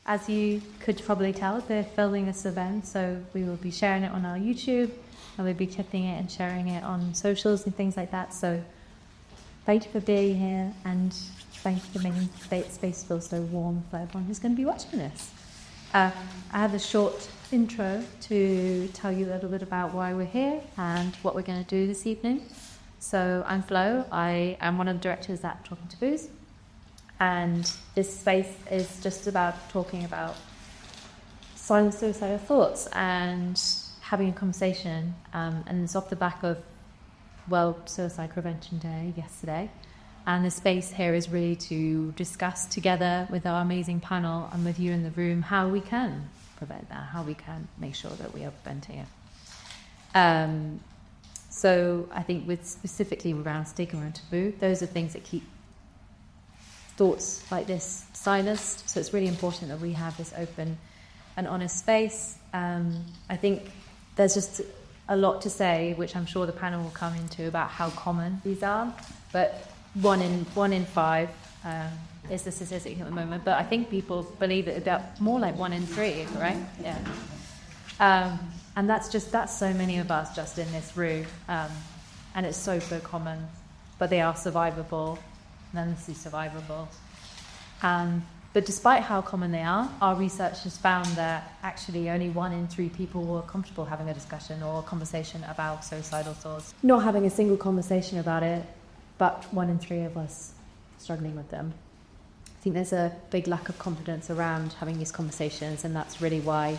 as you could probably tell, they're filming this event, so we will be sharing it on our YouTube, and we'll be clipping it and sharing it on socials and things like that. So thank you for being here, and thank you for making space feel so warm for everyone who's going to be watching this. I have a short intro to tell you a little bit about why we're here and what we're going to do this evening. So I'm Flo. I am one of the directors at Taboos, and this space is just about talking about silent suicidal thoughts and having a conversation, and it's off the back of World Suicide Prevention Day yesterday. And the space here is really to discuss together with our amazing panel and with you in the room how we can prevent that, how we can make sure that we are preventing it. So I think with specifically around stigma and taboo, those are things that keep thoughts like this silenced. So it's really important that we have this open and honest space. I think there's just a lot to say, which I'm sure the panel will come into, about how common these are. But one in five is the statistic at the moment. But I think people believe that more like 1 in 3, right? Yeah. And that's so many of us just in this room, and it's so common, but they are survivable, enormously survivable. But despite how common they are, our research has found that actually only 1 in 3 people were comfortable having a discussion or a conversation about suicidal thoughts. Not having a single conversation about it, but 1 in 3 of us struggling with them. I think there's a big lack of confidence around having these conversations, and that's really why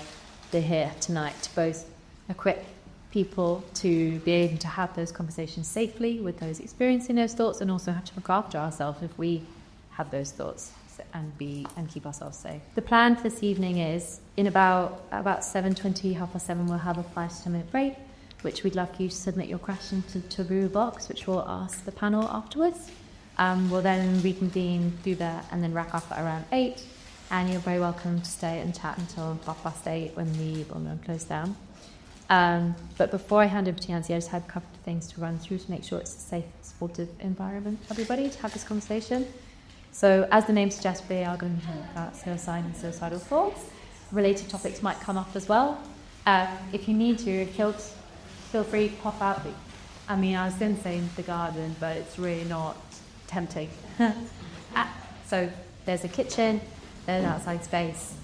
they're here tonight, to both equip people to be able to have those conversations safely with those experiencing those thoughts, and also have to look after ourselves if we have those thoughts and keep ourselves safe. The plan for this evening is in about 7:20, 7:30, we'll have a 5 to 10 minute break, which we'd love you to submit your questions to the Taboo box, which we'll ask the panel afterwards. We'll then reconvene, do that, and then wrap up at around 8. And you're very welcome to stay and chat until 8:30 when we'll close down. But before I hand over to Yancy, I just had a couple of things to run through to make sure it's a safe, supportive environment for everybody to have this conversation. So as the name suggests, we are going to talk about suicide and suicidal thoughts. Related topics might come up as well. If you need to, feel free to pop out. I mean, I was going to say the garden, but it's really not tempting. So there's a kitchen, there's an outside space.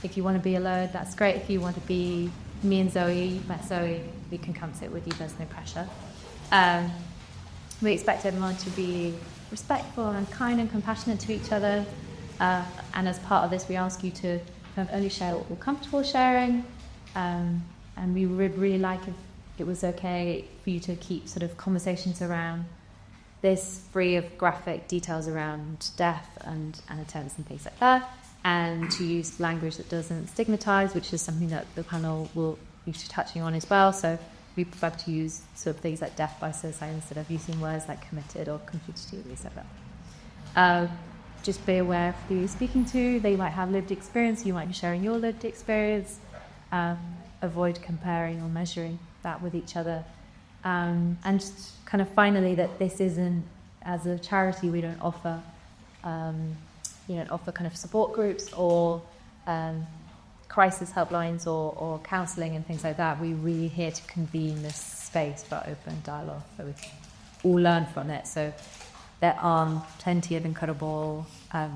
If you want to be alone, that's great. If you want to be me and Zoe, met Zoe, we can come sit with you, there's no pressure. We expect everyone to be respectful and kind and compassionate to each other. And as part of this, we ask you to kind of only share what we're comfortable sharing. And we would really like if it was okay for you to keep sort of conversations around this free of graphic details around death and attempts and things like that, and to use language that doesn't stigmatize, which is something that the panel will be touching on as well. So we prefer to use sort of things like death by suicide instead of using words like committed or contributed, things like that. Just be aware of who you're speaking to. They might have lived experience, you might be sharing your lived experience. Avoid comparing or measuring that with each other. And just kind of finally, that this isn't, as a charity, we don't offer kind of support groups or crisis helplines or counselling and things like that. We're really here to convene this space for open dialogue so we can all learn from it. So there are plenty of incredible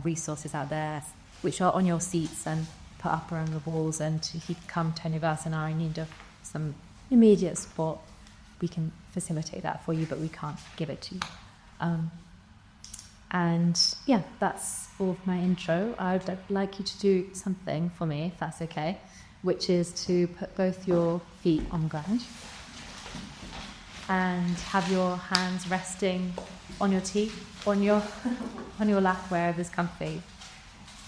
resources out there which are on your seats and put up around the walls, and if you come to any of us and are in need of some immediate support, we can facilitate that for you, but we can't give it to you. And yeah, that's all of my intro. I'd like you to do something for me, if that's okay, which is to put both your feet on the ground and have your hands resting on your on your lap, wherever's comfy.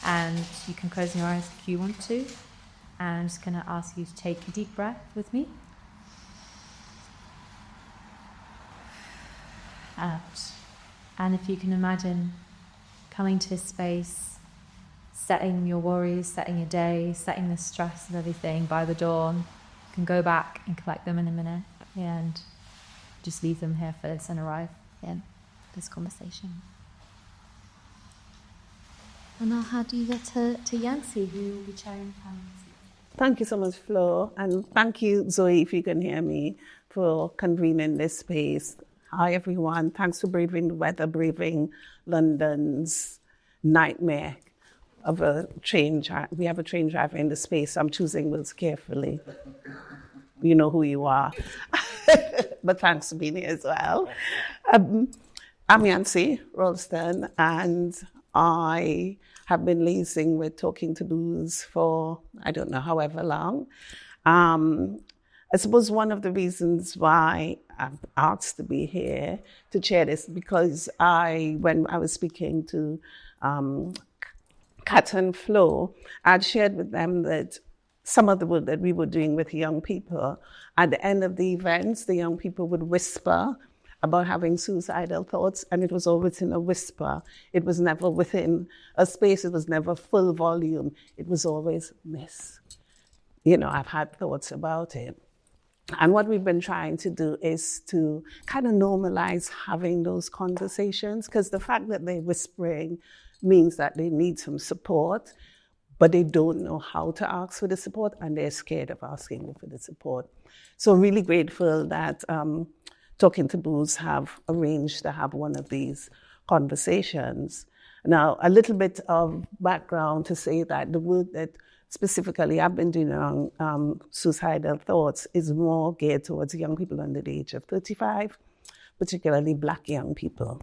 And you can close your eyes if you want to. And I'm just going to ask you to take a deep breath with me. Out. And if you can imagine coming to this space, setting your worries, setting your day, setting the stress and everything by the door. You can go back and collect them in a minute and just leave them here for this and arrive in this conversation. And I'll hand you to Yancy, who will be chairing the panel. Thank you so much, Flo, and thank you, Zoe, if you can hear me, for convening this space. Hi, everyone. Thanks for braving the weather, braving London's nightmare of a train drive. We have a train driver in the space. I'm choosing words carefully. You know who you are. But thanks for being here as well. I'm Yancy Ralston, and I have been liaising with Talking Taboos for, I don't know, however long. I suppose one of the reasons why I'm asked to be here to chair this, because when I was speaking to Kat and Flo, I'd shared with them that some of the work that we were doing with young people, at the end of the events, the young people would whisper about having suicidal thoughts, and it was always in a whisper. It was never within a space. It was never full volume. It was always, miss, I've had thoughts about it. And what we've been trying to do is to kind of normalize having those conversations, because the fact that they're whispering means that they need some support, but they don't know how to ask for the support, and they're scared of asking for the support. So I'm really grateful that Talking Taboos have arranged to have one of these conversations. Now, a little bit of background to say that the work that specifically I've been doing on suicidal thoughts is more geared towards young people under the age of 35, particularly Black young people.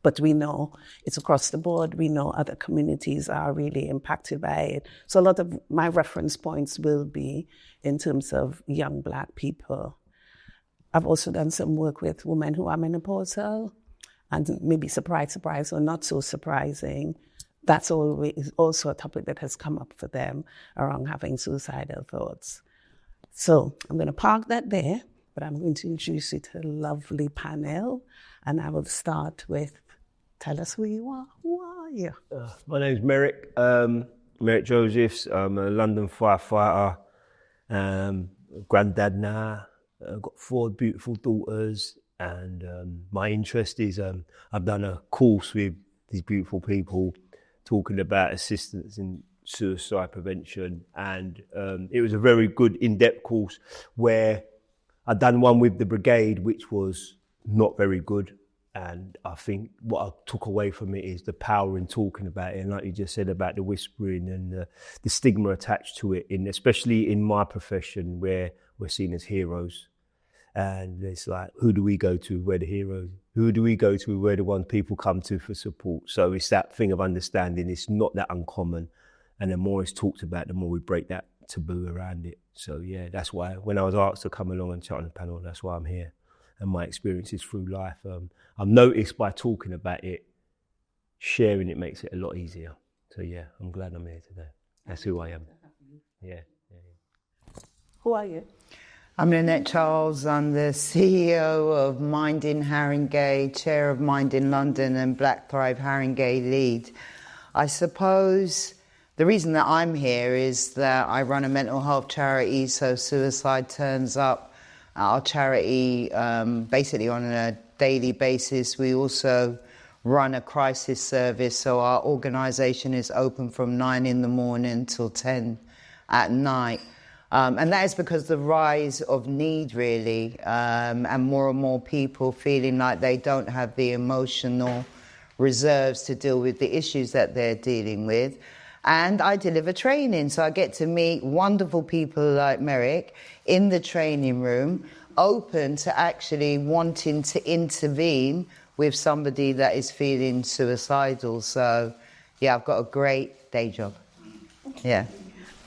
But we know it's across the board. We know other communities are really impacted by it. So a lot of my reference points will be in terms of young Black people. I've also done some work with women who are menopausal, and maybe surprise, or not so surprising, that's always also a topic that has come up for them around having suicidal thoughts. So I'm going to park that there, but I'm going to introduce you to a lovely panel, and I will start with, tell us who you are. Who are you? My name's Merrick, Merrick Josephs. I'm a London firefighter, granddad now. I've got 4 beautiful daughters, and my interest is I've done a course with these beautiful people talking about assistance in suicide prevention, and it was a very good in-depth course where I'd done one with the brigade, which was not very good, and I think what I took away from it is the power in talking about it, and like you just said about the whispering and the stigma attached to it, especially in my profession where we're seen as heroes. And it's like, who do we go to? We're the heroes. Who do we go to? We're the ones people come to for support. So it's that thing of understanding it's not that uncommon. And the more it's talked about, the more we break that taboo around it. So yeah, that's why when I was asked to come along and chat on the panel, that's why I'm here. And my experiences through life, I've noticed by talking about it, sharing it makes it a lot easier. So yeah, I'm glad I'm here today. That's who I am. Yeah. Who are you? I'm Lynette Charles. I'm the CEO of Mind in Haringey, Chair of Mind in London, and Black Thrive Haringey Lead. I suppose the reason that I'm here is that I run a mental health charity, so suicide turns up at our charity basically on a daily basis. We also run a crisis service, so our organisation is open from 9 in the morning till 10 at night. And that is because the rise of need, really, and more people feeling like they don't have the emotional reserves to deal with the issues that they're dealing with. And I deliver training, so I get to meet wonderful people like Merrick in the training room, open to actually wanting to intervene with somebody that is feeling suicidal. So, yeah, I've got a great day job. Yeah.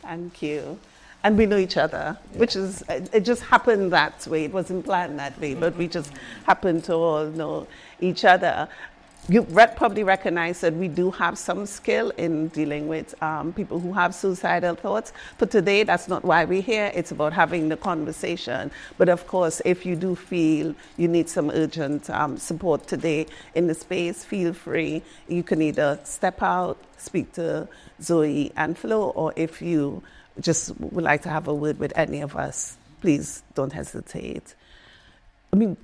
Thank you. And we know each other, which is, it just happened that way. It wasn't planned that way, but we just happened to all know each other. You probably recognize that we do have some skill in dealing with people who have suicidal thoughts. But today, that's not why we're here. It's about having the conversation. But of course, if you do feel you need some urgent support today in the space, feel free. You can either step out, speak to Zoe and Flo, or if you just would like to have a word with any of us, please don't hesitate. I mean,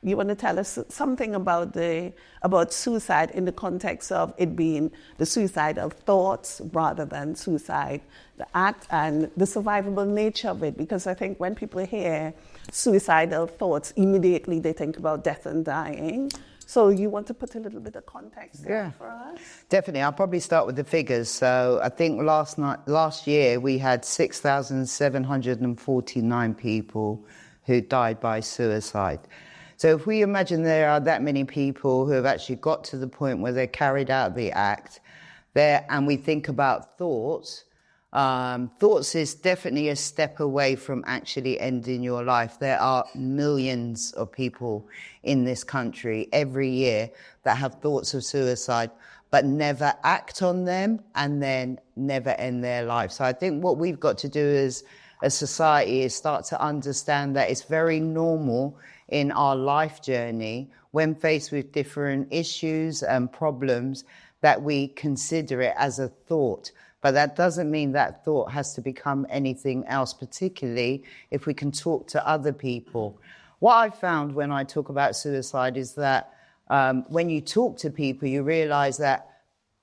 you want to tell us something about suicide in the context of it being the suicidal thoughts rather than suicide, the act, and the survivable nature of it. Because I think when people hear suicidal thoughts, immediately they think about death and dying. So you want to put a little bit of context there for us? Definitely. I'll probably start with the figures. So I think last year we had 6,749 people who died by suicide. So if we imagine there are that many people who have actually got to the point where they carried out the act, and we think about thoughts, thoughts is definitely a step away from actually ending your life. There are millions of people in this country every year that have thoughts of suicide, but never act on them and then never end their life. So I think what we've got to do as a society is start to understand that it's very normal in our life journey when faced with different issues and problems that we consider it as a thought. But that doesn't mean that thought has to become anything else, particularly if we can talk to other people. What I found when I talk about suicide is that when you talk to people, you realize that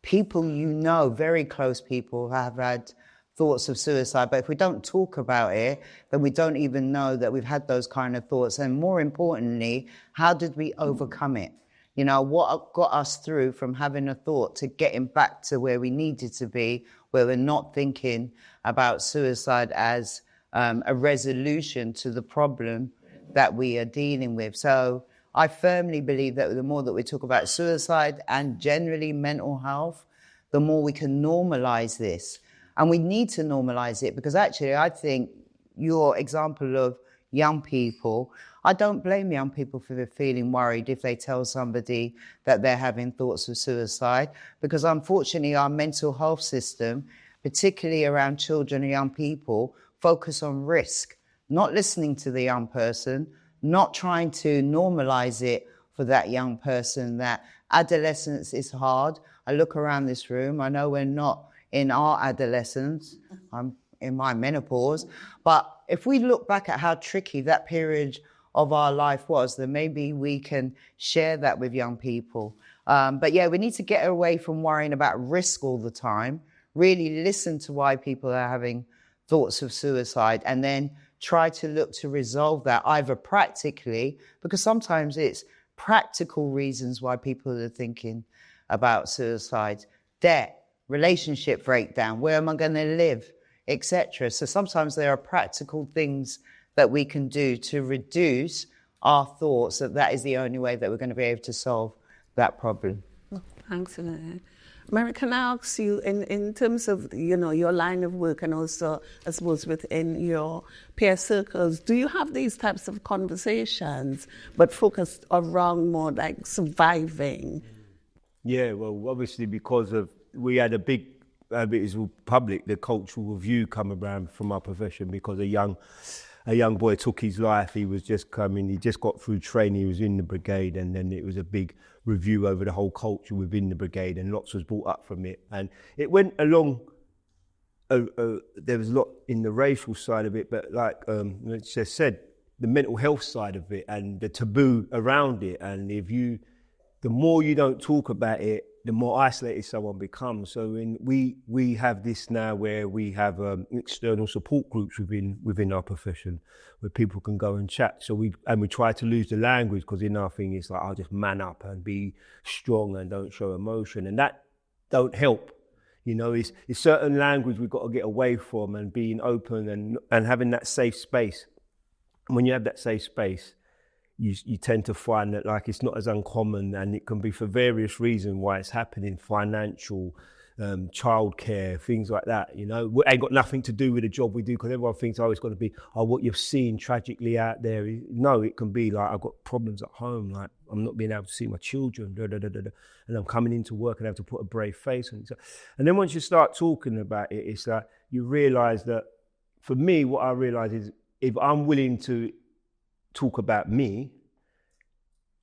people you know, very close people, have had thoughts of suicide. But if we don't talk about it, then we don't even know that we've had those kind of thoughts. And more importantly, how did we overcome it? You know, what got us through from having a thought to getting back to where we needed to be, where we're not thinking about suicide as a resolution to the problem that we are dealing with. So I firmly believe that the more that we talk about suicide and generally mental health, the more we can normalize this. And we need to normalize it because actually I think your example of young people, I don't blame young people for feeling worried if they tell somebody that they're having thoughts of suicide, because unfortunately our mental health system, particularly around children and young people, focus on risk, not listening to the young person, not trying to normalize it for that young person, that adolescence is hard. I look around this room, I know we're not in our adolescence, I'm in my menopause, but if we look back at how tricky that period of our life was, then maybe we can share that with young people. But yeah, we need to get away from worrying about risk all the time, really listen to why people are having thoughts of suicide, and then try to look to resolve that either practically, because sometimes it's practical reasons why people are thinking about suicide, debt, relationship breakdown, where am I going to live, etc. So sometimes there are practical things that we can do to reduce our thoughts, that is the only way that we're going to be able to solve that problem. Thanks for that. Mary, can I ask you, in terms of, you know, your line of work and also, I suppose, within your peer circles, do you have these types of conversations, but focused around more like surviving? Yeah, well, obviously because we had a big, it was public, the cultural review come around from our profession because a young boy took his life. He was just coming, he just got through training, he was in the brigade, and then it was a big review over the whole culture within the brigade, and lots was brought up from it. And it went along, there was a lot in the racial side of it, but like it's just said, the mental health side of it and the taboo around it. And the more you don't talk about it, the more isolated someone becomes. So we have this now where we have external support groups within our profession where people can go and chat. So we try to lose the language, because in our thing it's like, I'll just man up and be strong and don't show emotion, and that don't help. You know, it's certain language we've got to get away from, and being open and having that safe space. And when you have that safe space, you tend to find that like it's not as uncommon, and it can be for various reasons why it's happening, financial, childcare, things like that. You know, it ain't got nothing to do with the job we do, because everyone thinks, oh, it's got to be, oh, what you're seeing tragically out there. No, it can be like, I've got problems at home, like I'm not being able to see my children, and I'm coming into work and I have to put a brave face on it. And then once you start talking about it, it's like you realise that, for me, what I realise is if I'm willing to talk about me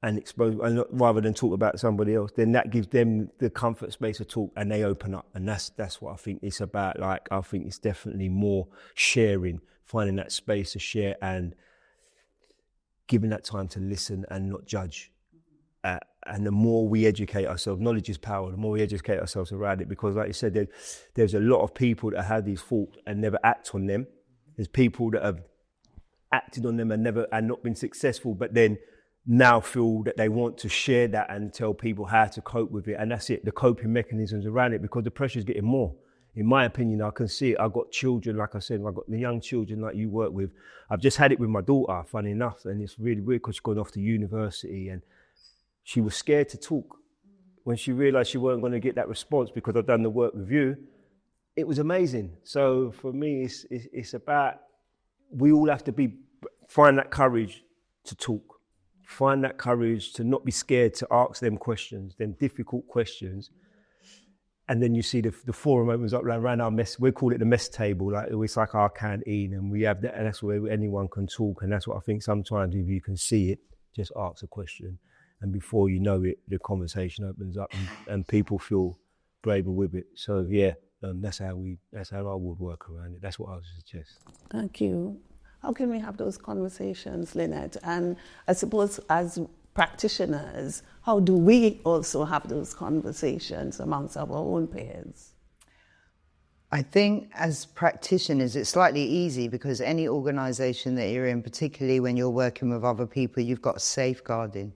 and expose, and rather than talk about somebody else, then that gives them the comfort space to talk, and they open up. And that's what I think it's about. Like, I think it's definitely more sharing, finding that space to share and giving that time to listen and not judge. And the more we educate ourselves, knowledge is power, the more we educate ourselves around it, because like you said, there's a lot of people that have these thoughts and never act on them. There's people that have acted on them and not been successful, but then now feel that they want to share that and tell people how to cope with it. And that's it, the coping mechanisms around it, because the pressure's getting more. In my opinion, I can see it. I've got children, like I said, I've got the young children like you work with. I've just had it with my daughter, funny enough, and it's really weird because she's gone off to university and she was scared to talk. When she realised she weren't going to get that response because I've done the work with you, it was amazing. So for me, it's about, we all have to find that courage to talk. Find that courage to not be scared to ask them questions, them difficult questions. And then you see the forum opens up around our mess. We call it the mess table. It's like our canteen, and we have that, and that's where anyone can talk. And that's what I think sometimes, if you can see it, just ask a question, and before you know it, the conversation opens up, and people feel braver with it. So yeah, that's how I would work around it. That's what I would suggest. Thank you. How can we have those conversations, Lynette? And I suppose as practitioners, how do we also have those conversations amongst our own peers? I think as practitioners, it's slightly easy because any organisation that you're in, particularly when you're working with other people, you've got safeguarding,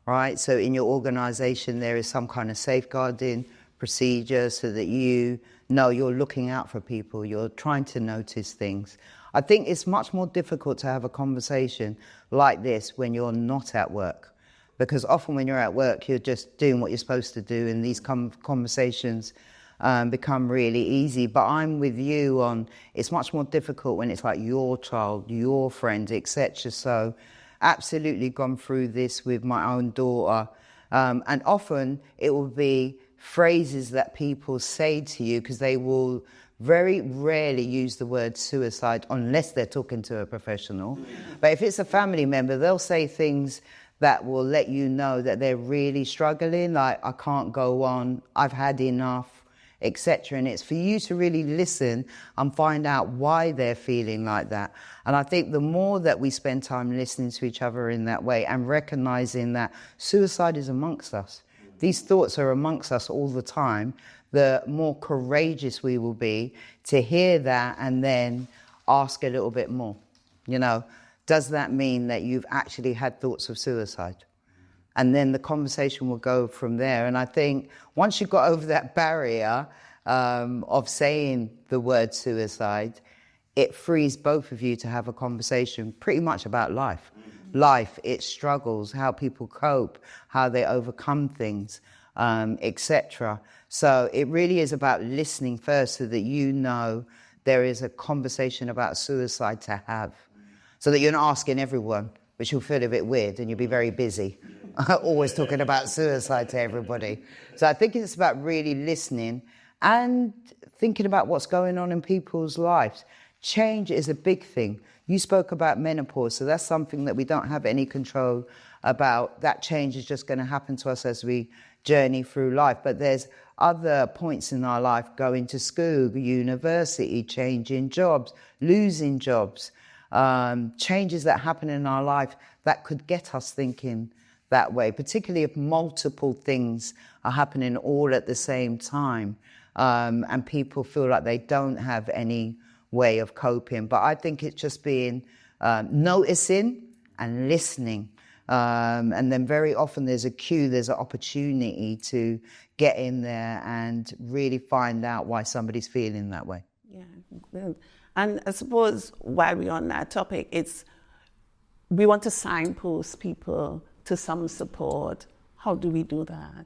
right? So in your organisation, there is some kind of safeguarding procedure so that you know you're looking out for people, you're trying to notice things. I think it's much more difficult to have a conversation like this when you're not at work, because often when you're at work, you're just doing what you're supposed to do, and these conversations become really easy. But I'm with you on, it's much more difficult when it's like your child, your friend, etc. So absolutely gone through this with my own daughter. And often it will be phrases that people say to you, because they will very rarely use the word suicide unless they're talking to a professional. But if it's a family member, they'll say things that will let you know that they're really struggling, like, I can't go on, I've had enough, etc. And it's for you to really listen and find out why they're feeling like that. And I think the more that we spend time listening to each other in that way and recognizing that suicide is amongst us, these thoughts are amongst us all the time, the more courageous we will be to hear that and then ask a little bit more. You know, does that mean that you've actually had thoughts of suicide? And then the conversation will go from there. And I think once you've got over that barrier of saying the word suicide, it frees both of you to have a conversation pretty much about life. Life, its struggles, how people cope, how they overcome things, etc. So it really is about listening first so that you know there is a conversation about suicide to have. So that you're not asking everyone, which you'll feel a bit weird and you'll be very busy, always talking about suicide to everybody. So I think it's about really listening and thinking about what's going on in people's lives. Change is a big thing. You spoke about menopause, so that's something that we don't have any control about. That change is just going to happen to us as we journey through life. But there's other points in our life, going to school, university, changing jobs, losing jobs, changes that happen in our life that could get us thinking that way, particularly if multiple things are happening all at the same time, and people feel like they don't have any way of coping. But I think it's just being noticing and listening. And then very often there's a cue, there's an opportunity to get in there and really find out why somebody's feeling that way. Yeah, good. And I suppose while we're on that topic, we want to signpost people to some support. How do we do that?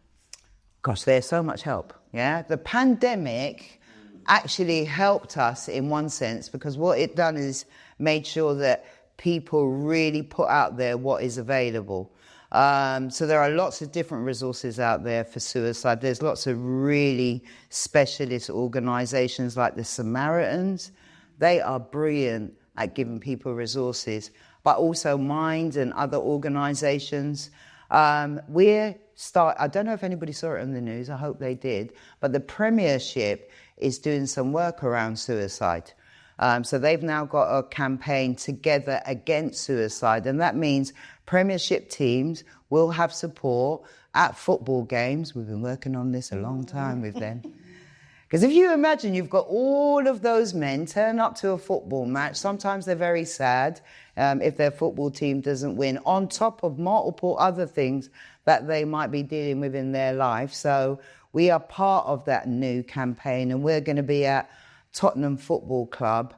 Gosh, there's so much help, yeah? The pandemic actually helped us in one sense, because what it done is made sure that people really put out there what is available. So there are lots of different resources out there for suicide. There's lots of really specialist organisations like the Samaritans. They are brilliant at giving people resources, but also Mind and other organisations. I don't know if anybody saw it on the news, I hope they did, but the Premiership is doing some work around suicide. So they've now got a campaign together against suicide, and that means Premiership teams will have support at football games. We've been working on this a long time with them. Because if you imagine you've got all of those men turn up to a football match, sometimes they're very sad if their football team doesn't win, on top of multiple other things that they might be dealing with in their life. So we are part of that new campaign, and we're going to be at Tottenham Football Club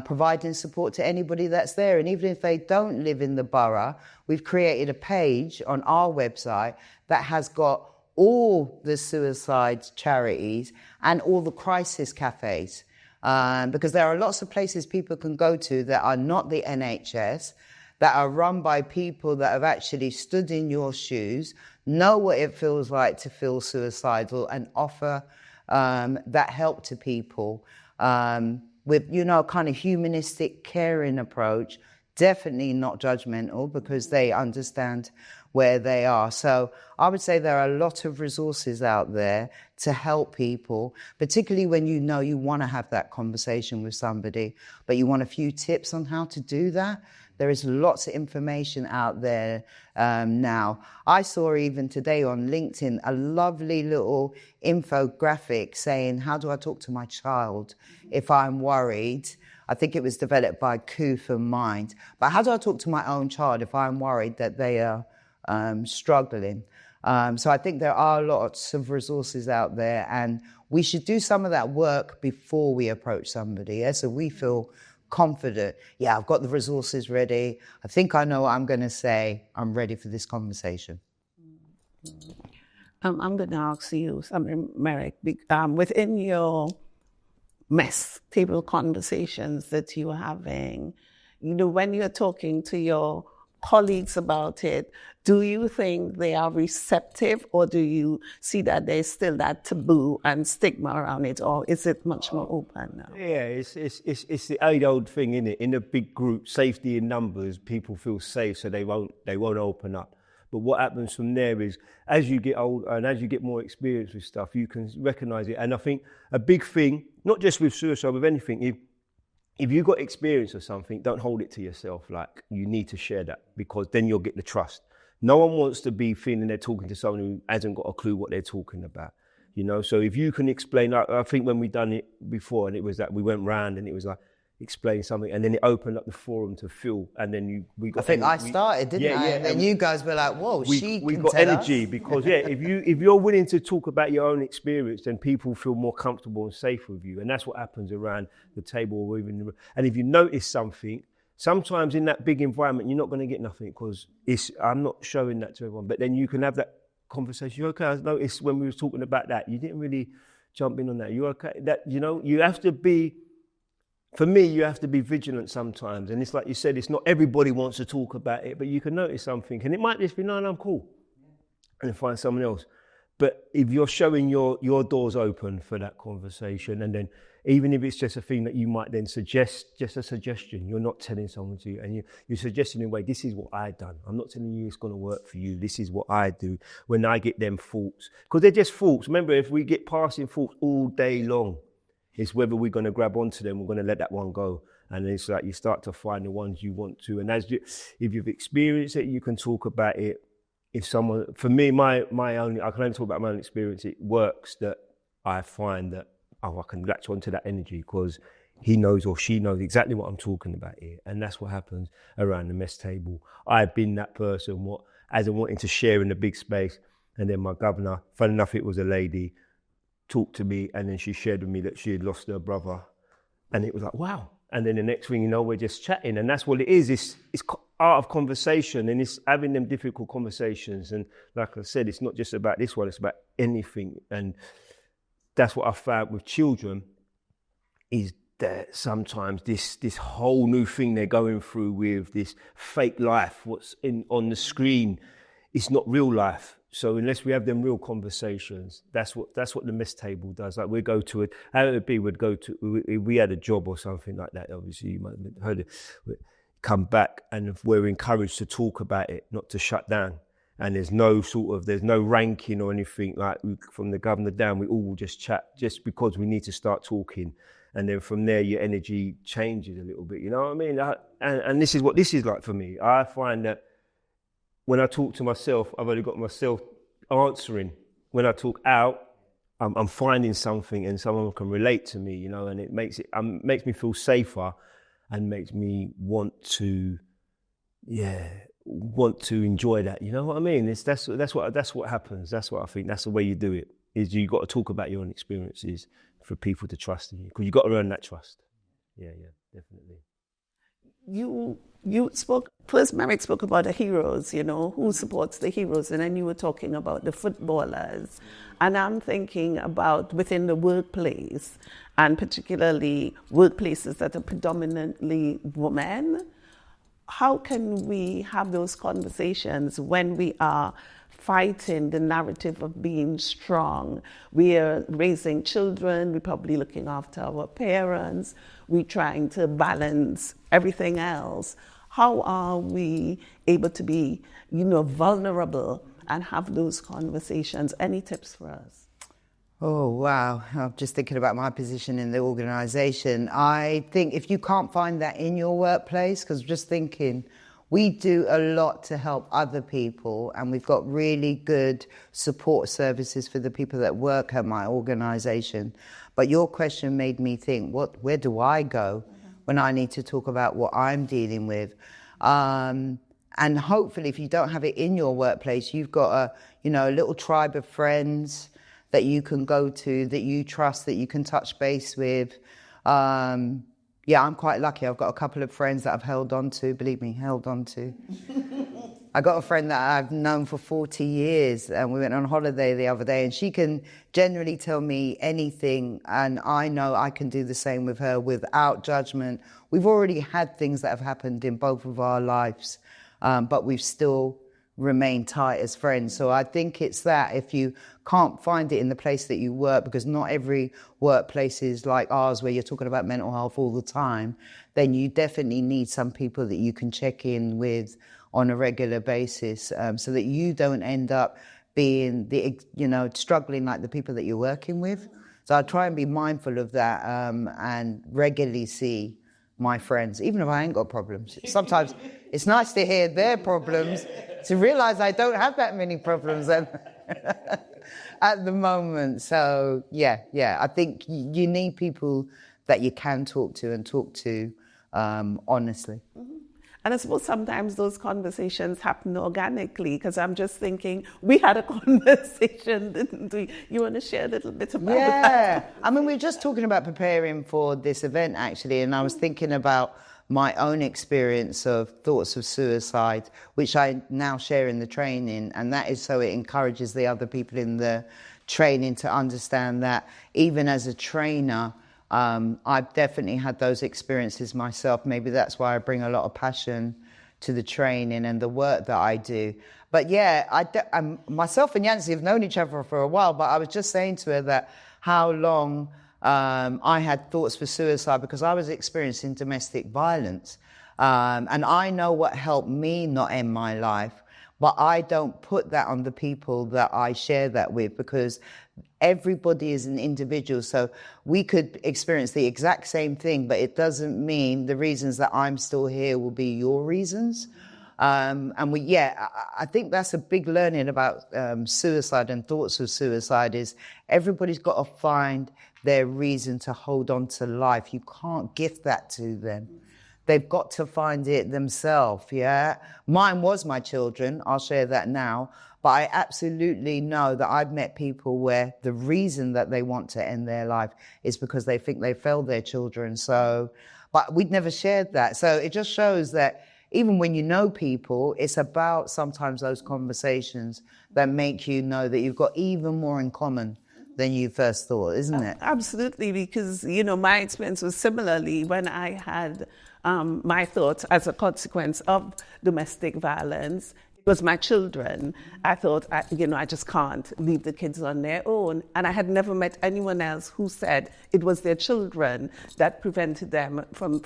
providing support to anybody that's there. And even if they don't live in the borough, we've created a page on our website that has got all the suicide charities and all the crisis cafes, because there are lots of places people can go to that are not the NHS, that are run by people that have actually stood in your shoes, know what it feels like to feel suicidal, and offer that help to people with, you know, kind of humanistic, caring approach, definitely not judgmental, because they understand where they are. So I would say there are a lot of resources out there to help people, particularly when you know you want to have that conversation with somebody, but you want a few tips on how to do that. There is lots of information out there now. I saw even today on LinkedIn a lovely little infographic saying, how do I talk to my child if I'm worried? I think it was developed by Koof and Mind. But how do I talk to my own child if I'm worried that they are struggling? So I think there are lots of resources out there, and we should do some of that work before we approach somebody. Yeah? So we feel confident. Yeah, I've got the resources ready. I think I know what I'm going to say. I'm ready for this conversation. I'm going to ask you something, Merrick. Within your mess table conversations that you're having, you know, when you're talking to your colleagues about it, do you think they are receptive, or do you see that there's still that taboo and stigma around it, or is it much more open now? Yeah, it's the age-old thing, isn't it? In a big group, safety in numbers, people feel safe, so they won't open up. But what happens from there is, as you get older and as you get more experience with stuff, you can recognise it. And I think a big thing, not just with suicide, with anything, if you've got experience of something, don't hold it to yourself. Like, you need to share that, because then you'll get the trust. No one wants to be feeling they're talking to someone who hasn't got a clue what they're talking about, you know? So if you can explain, I think when we done it before, and it was that we went round and it was like, explain something, and then it opened up the forum to feel, and then I started, didn't I? And then you guys were like, whoa, we got energy, because if you're willing to talk about your own experience, then people feel more comfortable and safe with you, and that's what happens around the table, or even. And if you notice something, sometimes in that big environment, you're not going to get nothing, because I'm not showing that to everyone, but then you can have that conversation. Okay, I noticed when we were talking about that, you didn't really jump in on that. You okay? That, you know, you have to be. For me, you have to be vigilant sometimes. And it's like you said, it's not everybody wants to talk about it, but you can notice something. And it might just be, no, I'm cool. And then find someone else. But if you're showing your doors open for that conversation, and then even if it's just a thing that you might then suggest, just a suggestion, you're not telling someone to, and you're suggesting in a way, this is what I've done. I'm not telling you it's going to work for you. This is what I do when I get them thoughts. Because they're just thoughts. Remember, if we get passing thoughts all day long, it's whether we're going to grab onto them, we're going to let that one go. And it's like you start to find the ones you want to. And if you've experienced it, you can talk about it. If someone, for me, I can only talk about my own experience. It works that I find that, I can latch onto that energy, because he knows or she knows exactly what I'm talking about here. And that's what happens around the mess table. I've been that person, as I'm wanting to share in the big space. And then my governor, fun enough, it was a lady, talked to me, and then she shared with me that she had lost her brother, and it was like, wow. And then the next thing you know, we're just chatting, and that's what it is. It's art of conversation, and it's having them difficult conversations. And like I said, it's not just about this one, it's about anything. And that's what I found with children, is that sometimes this whole new thing they're going through with this fake life, what's on the screen, it's not real life. So unless we have them real conversations, that's what the mess table does. Like, we go to we had a job or something like that, obviously you might have heard it, come back, and if we're encouraged to talk about it, not to shut down. And there's no ranking or anything, like from the governor down, we all just chat, just because we need to start talking. and then from there your energy changes a little bit. You know what I mean? And this is what this is like for me. I find that when I talk to myself, I've only got myself answering. When I talk out, I'm finding something, and someone can relate to me. You know, and it makes me feel safer, and makes me want to enjoy that. You know what I mean? That's what happens. That's what I think. That's the way you do it. Is you got to talk about your own experiences for people to trust in you, because you got to earn that trust. Yeah, definitely. You spoke first. Merrick spoke about the heroes. You know, who supports the heroes, and then you were talking about the footballers, and I'm thinking about within the workplace, and particularly workplaces that are predominantly women. How can we have those conversations when we are fighting the narrative of being strong? We are raising children, we're probably looking after our parents, we're trying to balance everything else. How are we able to be, vulnerable and have those conversations? Any tips for us? Oh, wow. I'm just thinking about my position in the organisation. I think if you can't find that in your workplace, because just thinking, we do a lot to help other people, and we've got really good support services for the people that work at my organisation. But your question made me think, where do I go when I need to talk about what I'm dealing with? And hopefully, if you don't have it in your workplace, you've got a little tribe of friends that you can go to, that you trust, that you can touch base with. I'm quite lucky. I've got a couple of friends that I've held on to. I got a friend that I've known for 40 years, and we went on holiday the other day, and she can generally tell me anything, and I know I can do the same with her without judgment. We've already had things that have happened in both of our lives, but we've still remained tight as friends. So I think it's that if you can't find it in the place that you work, because not every workplace is like ours where you're talking about mental health all the time, then you definitely need some people that you can check in with on a regular basis, so that you don't end up being struggling like the people that you're working with. So I try and be mindful of that, and regularly see my friends, even if I ain't got problems. Sometimes it's nice to hear their problems, to realise I don't have that many problems at the moment. So I think you need people that you can talk to honestly. Mm-hmm. And I suppose sometimes those conversations happen organically, because I'm just thinking, we had a conversation, didn't we? You want to share a little bit about that? Yeah. I mean, we were just talking about preparing for this event, actually, and I was thinking about my own experience of thoughts of suicide, which I now share in the training, and that is so it encourages the other people in the training to understand that even as a trainer, I've definitely had those experiences myself. Maybe that's why I bring a lot of passion to the training and the work that I do. But myself and Yancy have known each other for a while, but I was just saying to her that how long I had thoughts for suicide, because I was experiencing domestic violence. And I know what helped me not end my life, but I don't put that on the people that I share that with, because everybody is an individual. So we could experience the exact same thing, but it doesn't mean the reasons that I'm still here will be your reasons. I think that's a big learning about suicide and thoughts of suicide, is everybody's got to find their reason to hold on to life. You can't gift that to them. They've got to find it themselves, yeah? Mine was my children, I'll share that now, but I absolutely know that I've met people where the reason that they want to end their life is because they think they failed their children. So, but we'd never shared that. So it just shows that even when you know people, it's about sometimes those conversations that make you know that you've got even more in common than you first thought, isn't it? Absolutely, because, my experience was similarly when I had my thoughts as a consequence of domestic violence. It was my children. I thought, I just can't leave the kids on their own. And I had never met anyone else who said it was their children that prevented them from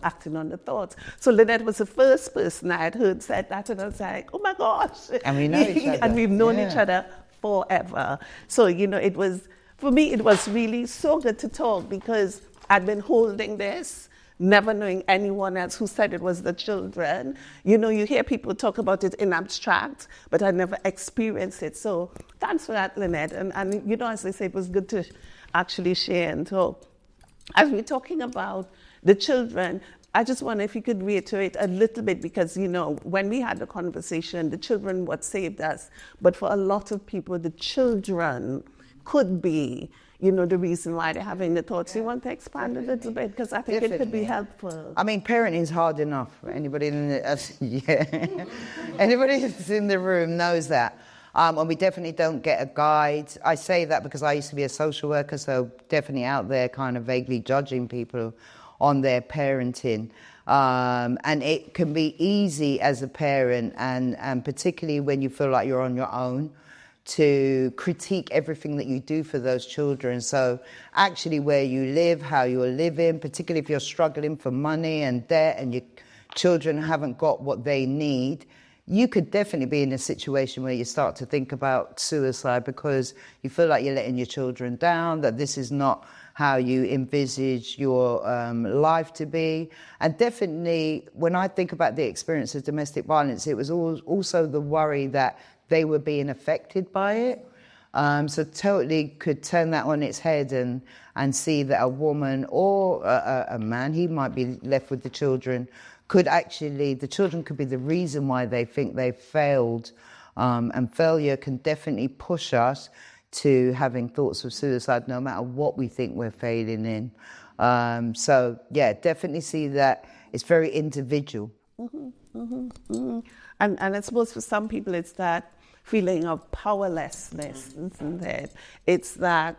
acting on the thoughts. So Lynette was the first person I had heard said that, and I was like, oh my gosh. And we know each other. And we've known each other forever. So, it was For me, it was really so good to talk because I'd been holding this, never knowing anyone else who said it was the children. You know, you hear people talk about it in abstract, but I never experienced it. So thanks for that, Lynette. And you know, as I say, it was good to actually share and talk. As we're talking about the children, I just wonder if you could reiterate a little bit, because, you know, when we had the conversation, the children what saved us. But for a lot of people, the children could be, you know, the reason why they're having the thoughts. You want to expand a little bit? Because I think it could be helpful. I mean, parenting is hard enough. Anybody in the, anybody that's in the room knows that. And we definitely don't get a guide. I say that because I used to be a social worker, so definitely out there kind of vaguely judging people on their parenting. And it can be easy as a parent, and particularly when you feel like you're on your own, to critique everything that you do for those children. So actually where you live, how you're living, particularly if you're struggling for money and debt and your children haven't got what they need, you could definitely be in a situation where you start to think about suicide because you feel like you're letting your children down, that this is not how you envisage your life to be. And definitely, when I think about the experience of domestic violence, it was also the worry that they were being affected by it. So totally could turn that on its head and see that a woman or a man, he might be left with the children, the children could be the reason why they think they failed. And failure can definitely push us to having thoughts of suicide no matter what we think we're failing in. So yeah, definitely see that it's very individual. And I suppose for some people it's that feeling of powerlessness, isn't it? It's that,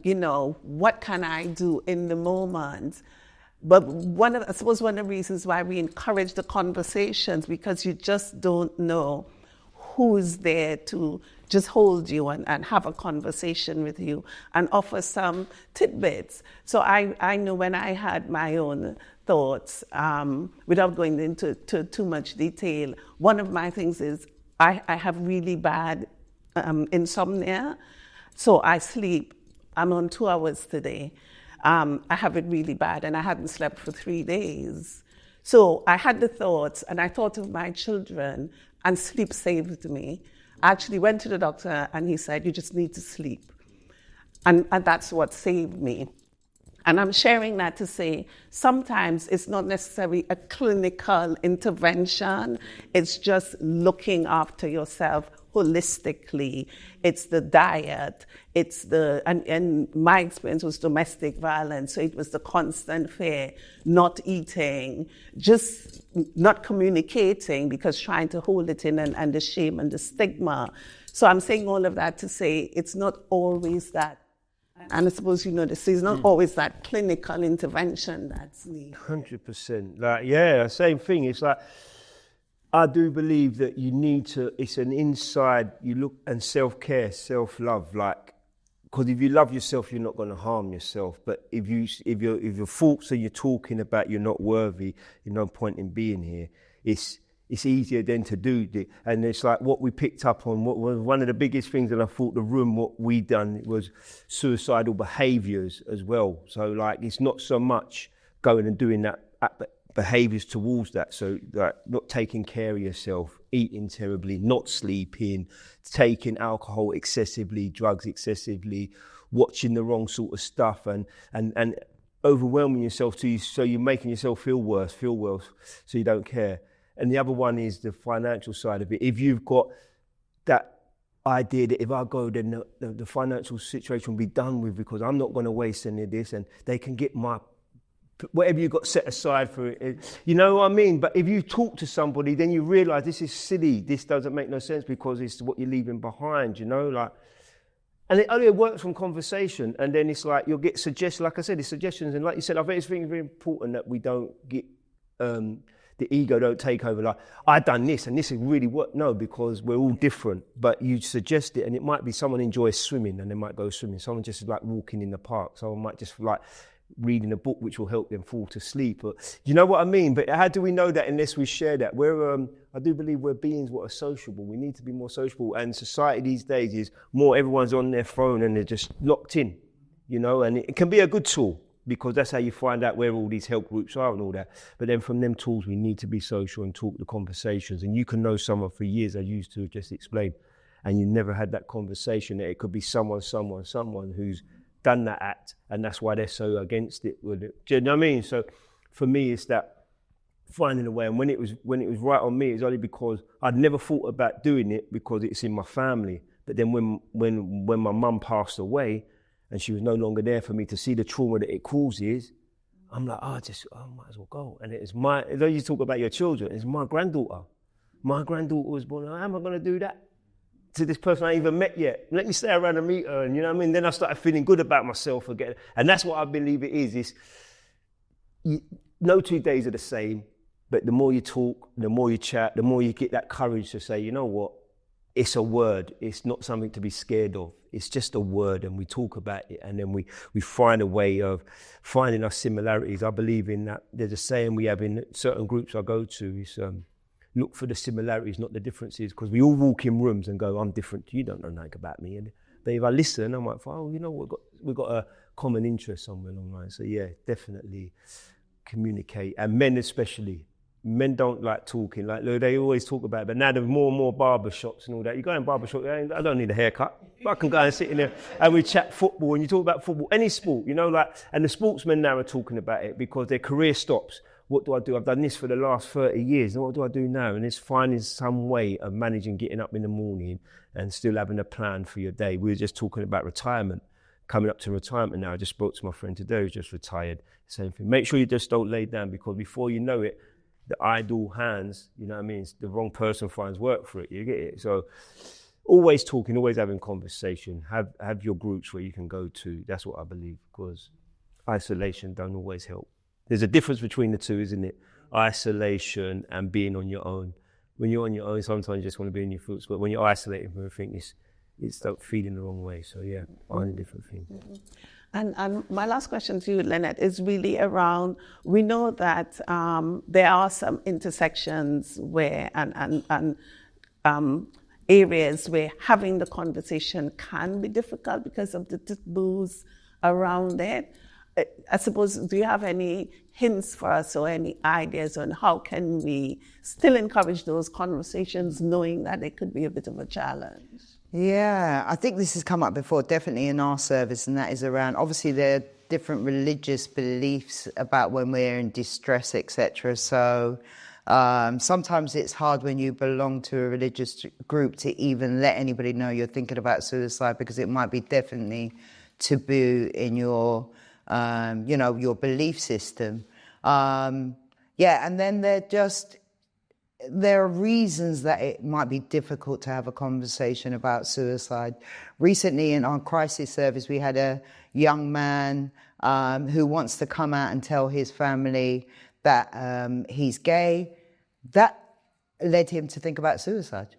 you know, what can I do in the moment? But I suppose one of the reasons why we encourage the conversations, because you just don't know who's there to just hold you and have a conversation with you and offer some tidbits. So I know when I had my own thoughts, without going into too much detail, one of my things is I have really bad insomnia. So I sleep, I'm on 2 hours today. I have it really bad and I hadn't slept for 3 days. So I had the thoughts and I thought of my children and sleep saved me. I actually went to the doctor and he said, you just need to sleep. And that's what saved me. And I'm sharing that to say sometimes it's not necessarily a clinical intervention. It's just looking after yourself holistically. It's the diet. And my experience was domestic violence. So it was the constant fear, not eating, just not communicating because trying to hold it in and the shame and the stigma. So I'm saying all of that to say it's not always that. And I suppose you know this is not always that clinical intervention that's needed. 100%. Like, yeah, same thing. It's like, I do believe that you need to, it's an inside, you look, and self-care, self-love, like, because if you love yourself, you're not going to harm yourself. But if your thoughts are you're talking about you're not worthy, there's no point in being here. It's easier then to do. And it's like what we picked up on, what was one of the biggest things that I thought the room, what we done was suicidal behaviours as well. So like, it's not so much going and doing that behaviours towards that. So like not taking care of yourself, eating terribly, not sleeping, taking alcohol excessively, drugs excessively, watching the wrong sort of stuff and overwhelming yourself so you're making yourself feel worse, so you don't care. And the other one is the financial side of it. If you've got that idea that if I go, then the financial situation will be done with because I'm not going to waste any of this and they can get my, whatever you've got set aside for it. You know what I mean? But if you talk to somebody, then you realise this is silly. This doesn't make no sense because it's what you're leaving behind, you know? Like, and it only works from conversation. And then it's like, you'll get suggestions, like I said, it's suggestions. And like you said, I think it's very, very important that we don't get... the ego don't take over like, I've done this and this is really what, no, because we're all different, but you suggest it and it might be someone enjoys swimming and they might go swimming. Someone just like walking in the park. Someone might just like reading a book which will help them fall to sleep. But you know what I mean? But how do we know that unless we share that? I do believe we're beings what are sociable. We need to be more sociable. And society these days is more, everyone's on their phone and they're just locked in, you know, and it can be a good tool because that's how you find out where all these help groups are and all that. But then from them tools, we need to be social and talk the conversations. And you can know someone for years, I used to just explain, and you never had that conversation. That it could be someone who's done that act, and that's why they're so against it. Do you know what I mean? So for me, it's that finding a way. And when it was right on me, it's only because I'd never thought about doing it because it's in my family. But then when my mum passed away, and she was no longer there for me to see the trauma that it causes, I'm like, I might as well go. And it's though you talk about your children, it's my granddaughter. My granddaughter was born. How am I going to do that to this person I ain't even met yet? Let me stay around and meet her. And you know what I mean? Then I started feeling good about myself again. And that's what I believe it is. No 2 days are the same, but the more you talk, the more you chat, the more you get that courage to say, you know what? It's a word. It's not something to be scared of. It's just a word, and we talk about it, and then we find a way of finding our similarities. I believe in that. There's a saying we have in certain groups I go to, is look for the similarities, not the differences, because we all walk in rooms and go, I'm different. You don't know nothing about me. But if I listen, I might find, you know what, we've got a common interest somewhere along the line. So yeah, definitely communicate, and men especially. Men don't like talking, like they always talk about it, but now there's more and more barbershops and all that. You go in barbershop, I don't need a haircut, but I can go and sit in there and we chat football, and you talk about football, any sport, you know, like, and the sportsmen now are talking about it because their career stops. What do I do? I've done this for the last 30 years, and what do I do now? And it's finding some way of managing getting up in the morning and still having a plan for your day. We were just talking about retirement, coming up to retirement now. I just spoke to my friend today who's just retired, same thing. Make sure you just don't lay down, because before you know it, the idle hands, you know what I mean? The wrong person finds work for it, you get it? So always talking, always having conversation, have your groups where you can go to. That's what I believe, because isolation don't always help. There's a difference between the two, isn't it? Isolation and being on your own. When you're on your own, sometimes you just want to be in your thoughts, but when you're isolated from everything, it's start feeling the wrong way. So yeah, find a different thing. Mm-hmm. And my last question to you, Lynette, is really around, we know that there are some intersections where, and areas where having the conversation can be difficult because of the taboos around it. I suppose, do you have any hints for us or any ideas on how can we still encourage those conversations, knowing that it could be a bit of a challenge? Yeah, I think this has come up before, definitely in our service, and that is around, obviously there are different religious beliefs about when we're in distress, etc. So sometimes it's hard when you belong to a religious group to even let anybody know you're thinking about suicide, because it might be definitely taboo in your, your belief system. And then there are reasons that it might be difficult to have a conversation about suicide. Recently in our crisis service, we had a young man who wants to come out and tell his family that he's gay. That led him to think about suicide,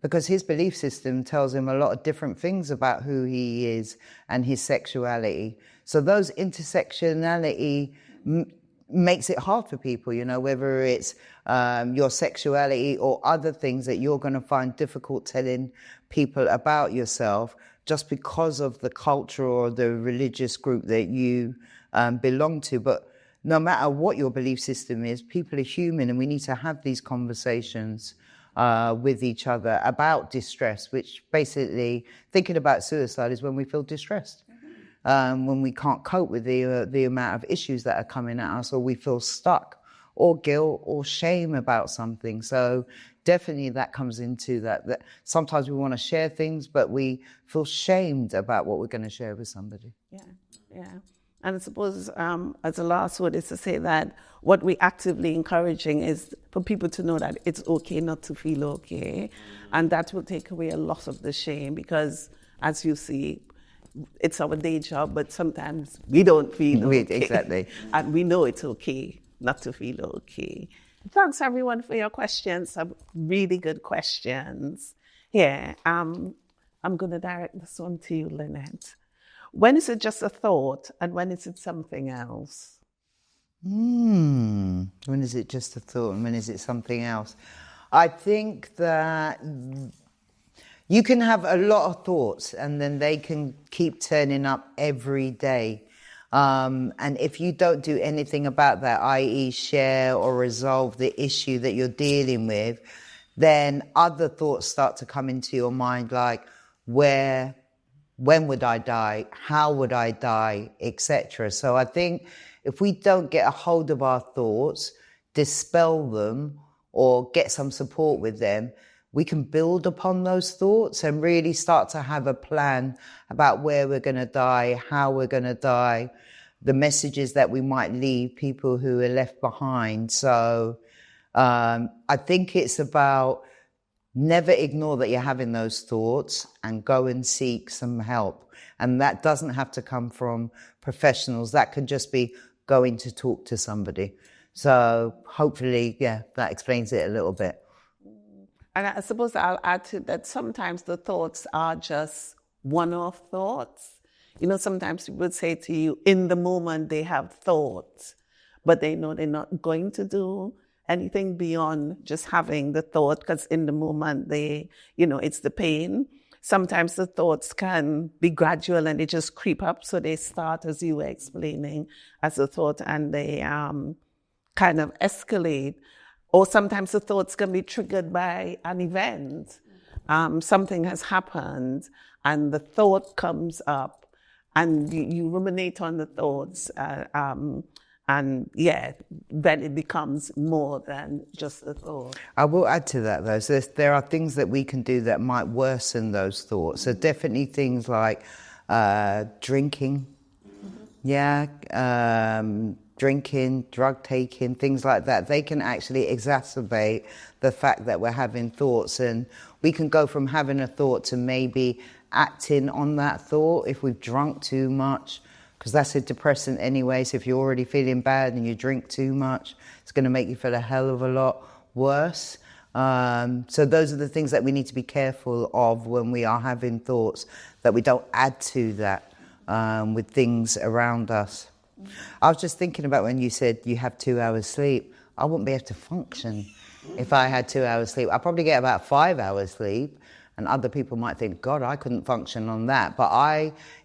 because his belief system tells him a lot of different things about who he is and his sexuality. So those intersectionality makes it hard for people, whether it's your sexuality or other things that you're going to find difficult telling people about yourself, just because of the culture or the religious group that you belong to. But no matter what your belief system is, people are human, and we need to have these conversations with each other about distress, which basically, thinking about suicide is when we feel distressed. When we can't cope with the amount of issues that are coming at us, or we feel stuck, or guilt or shame about something. So definitely that comes into that sometimes we want to share things, but we feel shamed about what we're going to share with somebody. Yeah. And I suppose as a last word is to say that what we're actively encouraging is for people to know that it's okay not to feel okay. And that will take away a lot of the shame, because as you see, it's our day job, but sometimes we don't feel okay. Exactly. And we know it's okay not to feel okay. Thanks, everyone, for your questions. Some really good questions. Yeah, I'm going to direct this one to you, Lynette. When is it just a thought and when is it something else? When is it just a thought and when is it something else? I think that you can have a lot of thoughts and then they can keep turning up every day. And if you don't do anything about that, i.e. share or resolve the issue that you're dealing with, then other thoughts start to come into your mind like, when would I die? How would I die? Etc. So I think if we don't get a hold of our thoughts, dispel them, or get some support with them, we can build upon those thoughts and really start to have a plan about where we're going to die, how we're going to die, the messages that we might leave people who are left behind. So I think it's about never ignore that you're having those thoughts and go and seek some help. And that doesn't have to come from professionals. That could just be going to talk to somebody. So hopefully, that explains it a little bit. And I suppose I'll add to that sometimes the thoughts are just one-off thoughts. You know, sometimes people would say to you, in the moment they have thoughts, but they know they're not going to do anything beyond just having the thought, because in the moment it's the pain. Sometimes the thoughts can be gradual and they just creep up. So they start, as you were explaining, as a thought and they kind of escalate. Or sometimes the thoughts can be triggered by an event. Something has happened and the thought comes up and you ruminate on the thoughts. Then it becomes more than just a thought. I will add to that, though. So there are things that we can do that might worsen those thoughts. So definitely things like drinking, drinking, drug taking, things like that. They can actually exacerbate the fact that we're having thoughts. And we can go from having a thought to maybe acting on that thought if we've drunk too much, because that's a depressant anyway. So if you're already feeling bad and you drink too much, it's going to make you feel a hell of a lot worse. So those are the things that we need to be careful of when we are having thoughts, that we don't add to that with things around us. I was just thinking about when you said you have 2 hours sleep. I wouldn't be able to function if I had 2 hours sleep. I probably get about 5 hours sleep, and other people might think, God, I couldn't function on that. But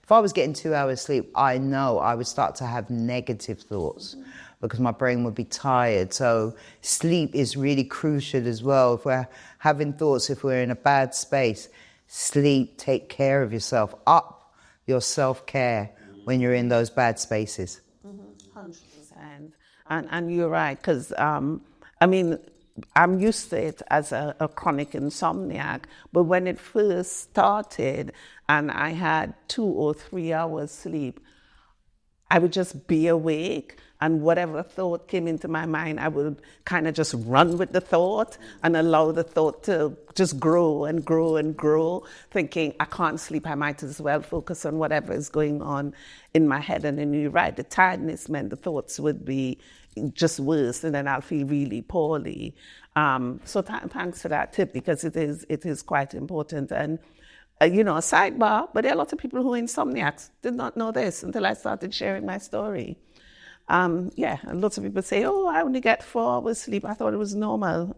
if I was getting 2 hours sleep, I know I would start to have negative thoughts because my brain would be tired. So sleep is really crucial as well. If we're having thoughts, if we're in a bad space, sleep, take care of yourself, up your self-care when you're in those bad spaces. 100%. And you're right, because, I'm used to it as a chronic insomniac, but when it first started and I had 2 or 3 hours sleep, I would just be awake, and whatever thought came into my mind, I would kind of just run with the thought and allow the thought to just grow and grow and grow, thinking I can't sleep, I might as well focus on whatever is going on in my head. And then you're right, the tiredness meant the thoughts would be just worse, and then I'll feel really poorly. So thanks for that tip, because it is quite important. And a sidebar, but there are a lot of people who are insomniacs. Did not know this until I started sharing my story. And lots of people say, I only get 4 hours sleep. I thought it was normal.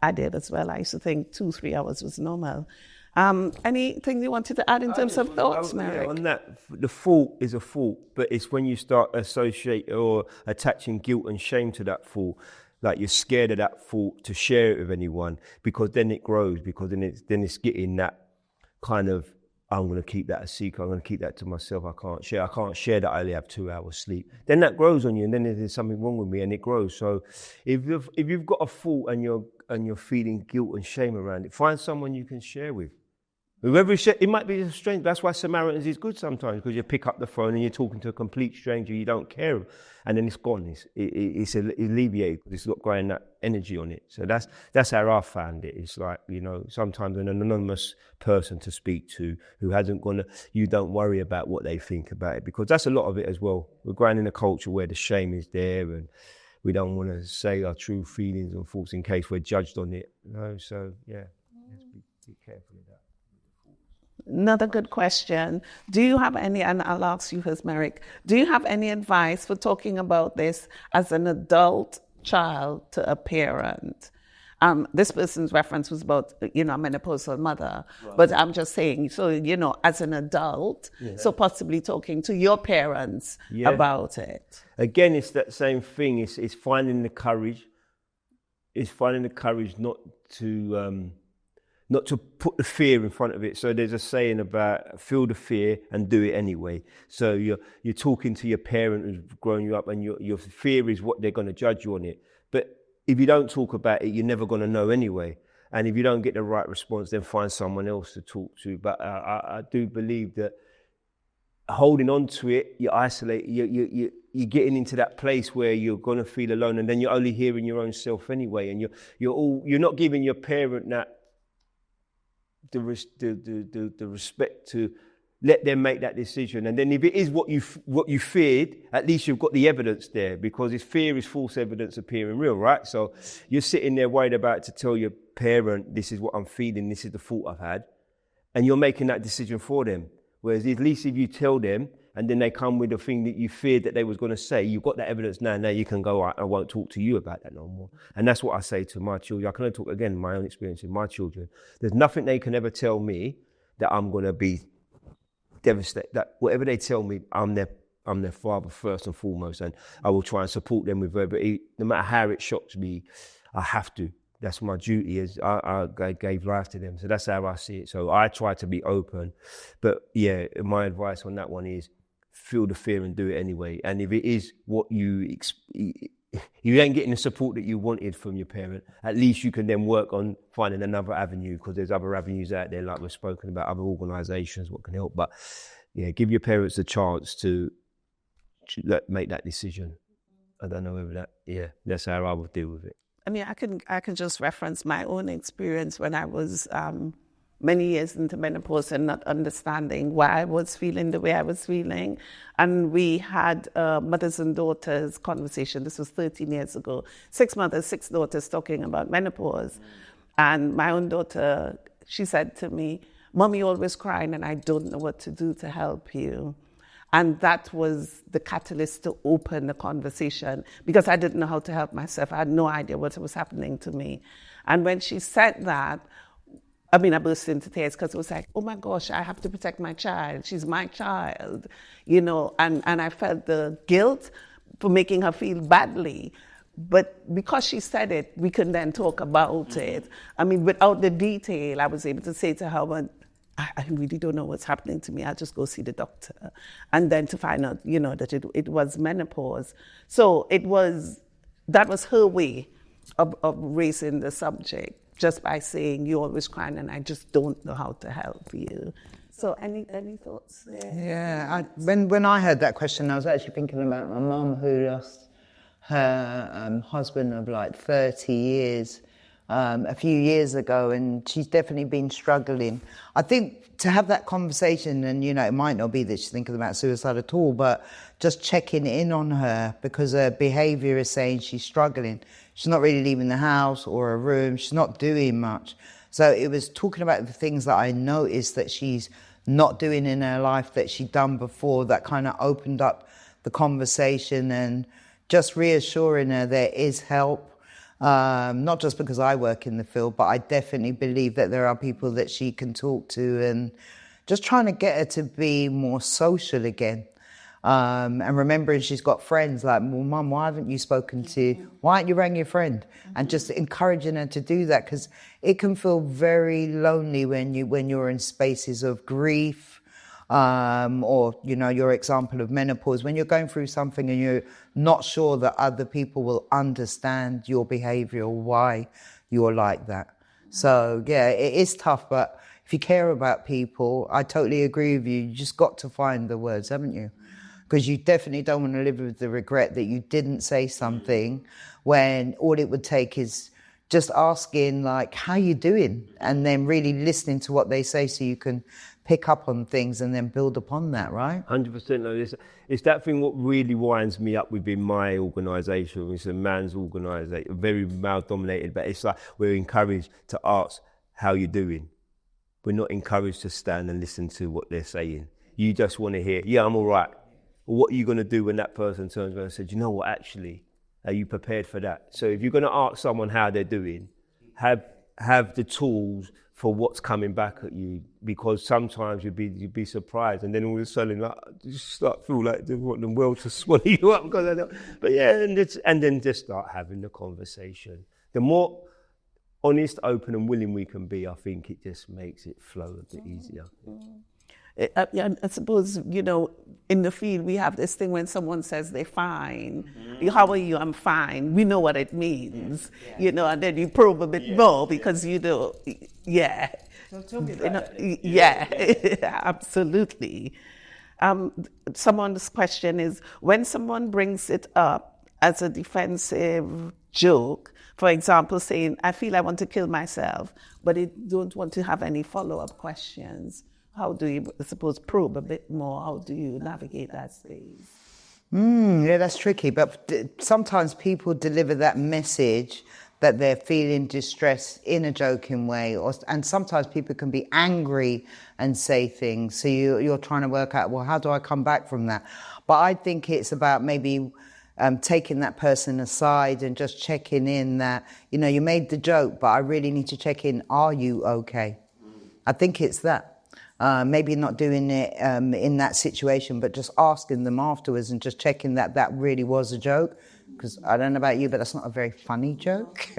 I did as well. I used to think 2-3 hours was normal. Anything you wanted to add in terms of thoughts, Merrick? On that, the fault is a fault, but it's when you start associate or attaching guilt and shame to that fault, like you're scared of that fault to share it with anyone, because then it grows, because then it's getting that kind of, I'm going to keep that a secret, I'm going to keep that to myself, I can't share that I only have 2 hours sleep. Then that grows on you, and then there's something wrong with me, and it grows. So if you've got a fault and you're feeling guilt and shame around it, find someone you can share with. Whoever it might be a stranger. That's why Samaritans is good sometimes, because you pick up the phone and you're talking to a complete stranger you don't care, and then it's gone. It's alleviated. It's not growing that energy on it. So that's how I found it. It's like, sometimes an anonymous person to speak to who hasn't gone. You don't worry about what they think about it, because that's a lot of it as well. We're growing in a culture where the shame is there, and we don't want to say our true feelings and thoughts in case we're judged on it. So let's be careful of that. Another good question. Do you have any, and I'll ask you first, Merrick, do you have any advice for talking about this as an adult child to a parent? This person's reference was about, a menopausal mother, but I'm just saying, so, as an adult, so possibly talking to your parents about it. Again, it's that same thing. It's finding the courage. It's finding the courage not to put the fear in front of it. So there's a saying about feel the fear and do it anyway. So you're talking to your parent who's grown you up, and your fear is what they're going to judge you on it. But if you don't talk about it, you're never going to know anyway. And if you don't get the right response, then find someone else to talk to. But I do believe that holding on to it, you isolate, you're getting into that place where you're going to feel alone, and then you're only hearing your own self anyway. And you're not giving your parent that the respect to let them make that decision. And then if it is what you feared, at least you've got the evidence there, because if fear is false evidence appearing real, right? So you're sitting there worried about to tell your parent, this is what I'm feeling, this is the thought I've had, and you're making that decision for them. Whereas at least if you tell them, and then they come with the thing that you feared that they was going to say, you've got that evidence now you can go, I won't talk to you about that no more. And that's what I say to my children. I can only talk, again, my own experience with my children. There's nothing they can ever tell me that I'm going to be devastated. That whatever they tell me, I'm their father first and foremost, and I will try and support them with it. But no matter how it shocks me, I have to. That's my duty. Is I gave life to them, so that's how I see it. So I try to be open, but yeah, my advice on that one is feel the fear and do it anyway. And if it is what you ain't getting the support that you wanted from your parent, at least you can then work on finding another avenue, because there's other avenues out there, like we've spoken about, other organisations, what can help. But yeah, give your parents a chance to make that decision. I don't know whether that's how I would deal with it. I mean, I can just reference my own experience when I was many years into menopause and not understanding why I was feeling the way I was feeling. And we had mothers and daughters conversation. This was 13 years ago. 6 mothers, 6 daughters talking about menopause. And my own daughter, she said to me, "Mommy always crying and I don't know what to do to help you." And that was the catalyst to open the conversation, because I didn't know how to help myself. I had no idea what was happening to me. And when she said that, I burst into tears, because it was like, oh my gosh, I have to protect my child. She's my child, and I felt the guilt for making her feel badly. But because she said it, we could then talk about it. Without the detail, I was able to say to her, well, I really don't know what's happening to me. I'll just go see the doctor. And then to find out, that it was menopause. So that was her way of raising the subject, just by saying, you're always crying and I just don't know how to help you. So any thoughts there? Yeah, when I heard that question, I was actually thinking about my mum, who lost her husband of like 30 years a few years ago, and she's definitely been struggling. I think to have that conversation, and it might not be that she's thinking about suicide at all, but just checking in on her, because her behaviour is saying she's struggling. She's not really leaving the house or her room. She's not doing much. So it was talking about the things that I noticed that she's not doing in her life that she'd done before, that kind of opened up the conversation, and just reassuring her there is help. Not just because I work in the field, but I definitely believe that there are people that she can talk to, and just trying to get her to be more social again. And remembering she's got friends, like, well, Mum, why haven't you spoken to, why haven't you rang your friend? And just encouraging her to do that, because it can feel very lonely when you're in spaces of grief, or, your example of menopause, when you're going through something and you're not sure that other people will understand your behaviour or why you're like that. So, yeah, it is tough, but if you care about people, I totally agree with you. You just got to find the words, haven't you? Because you definitely don't want to live with the regret that you didn't say something, when all it would take is just asking, like, how you doing? And then really listening to what they say, so you can pick up on things and then build upon that, right? 100%. No, it's that thing what really winds me up within my organisation. It's a man's organisation, very male-dominated, but it's like we're encouraged to ask, how you doing? we're not encouraged to stand and listen to what they're saying. You just want to hear, yeah, I'm all right. What are you going to do when that person turns around and says, you know what, actually, are you prepared for that? So if you're going to ask someone how they're doing, have the tools for what's coming back at you, because sometimes you'd be surprised, and then all of a sudden, like, you start feel like they want the world to swallow you up. But yeah, and then just start having the conversation. The more honest, open, and willing we can be, I think it just makes it flow a bit easier. I suppose, in the field, we have this thing when someone says they're fine. How are you? I'm fine. We know what it means, and then you probe a bit more because, yeah. So tell me about it. Yeah, absolutely. Someone's question is, when someone brings it up as a defensive joke, for example, saying, I feel I want to kill myself, but I don't want to have any follow-up questions. How do you, I suppose, probe a bit more? How do you navigate that space? Yeah, that's tricky. But sometimes people deliver that message that they're feeling distress in a joking way, and sometimes people can be angry and say things. So you're trying to work out, well, how do I come back from that? But I think it's about maybe taking that person aside and just checking in that, you made the joke, but I really need to check in. Are you okay? I think it's that. Maybe not doing it in that situation, but just asking them afterwards and just checking that really was a joke. Because I don't know about you, but that's not a very funny joke.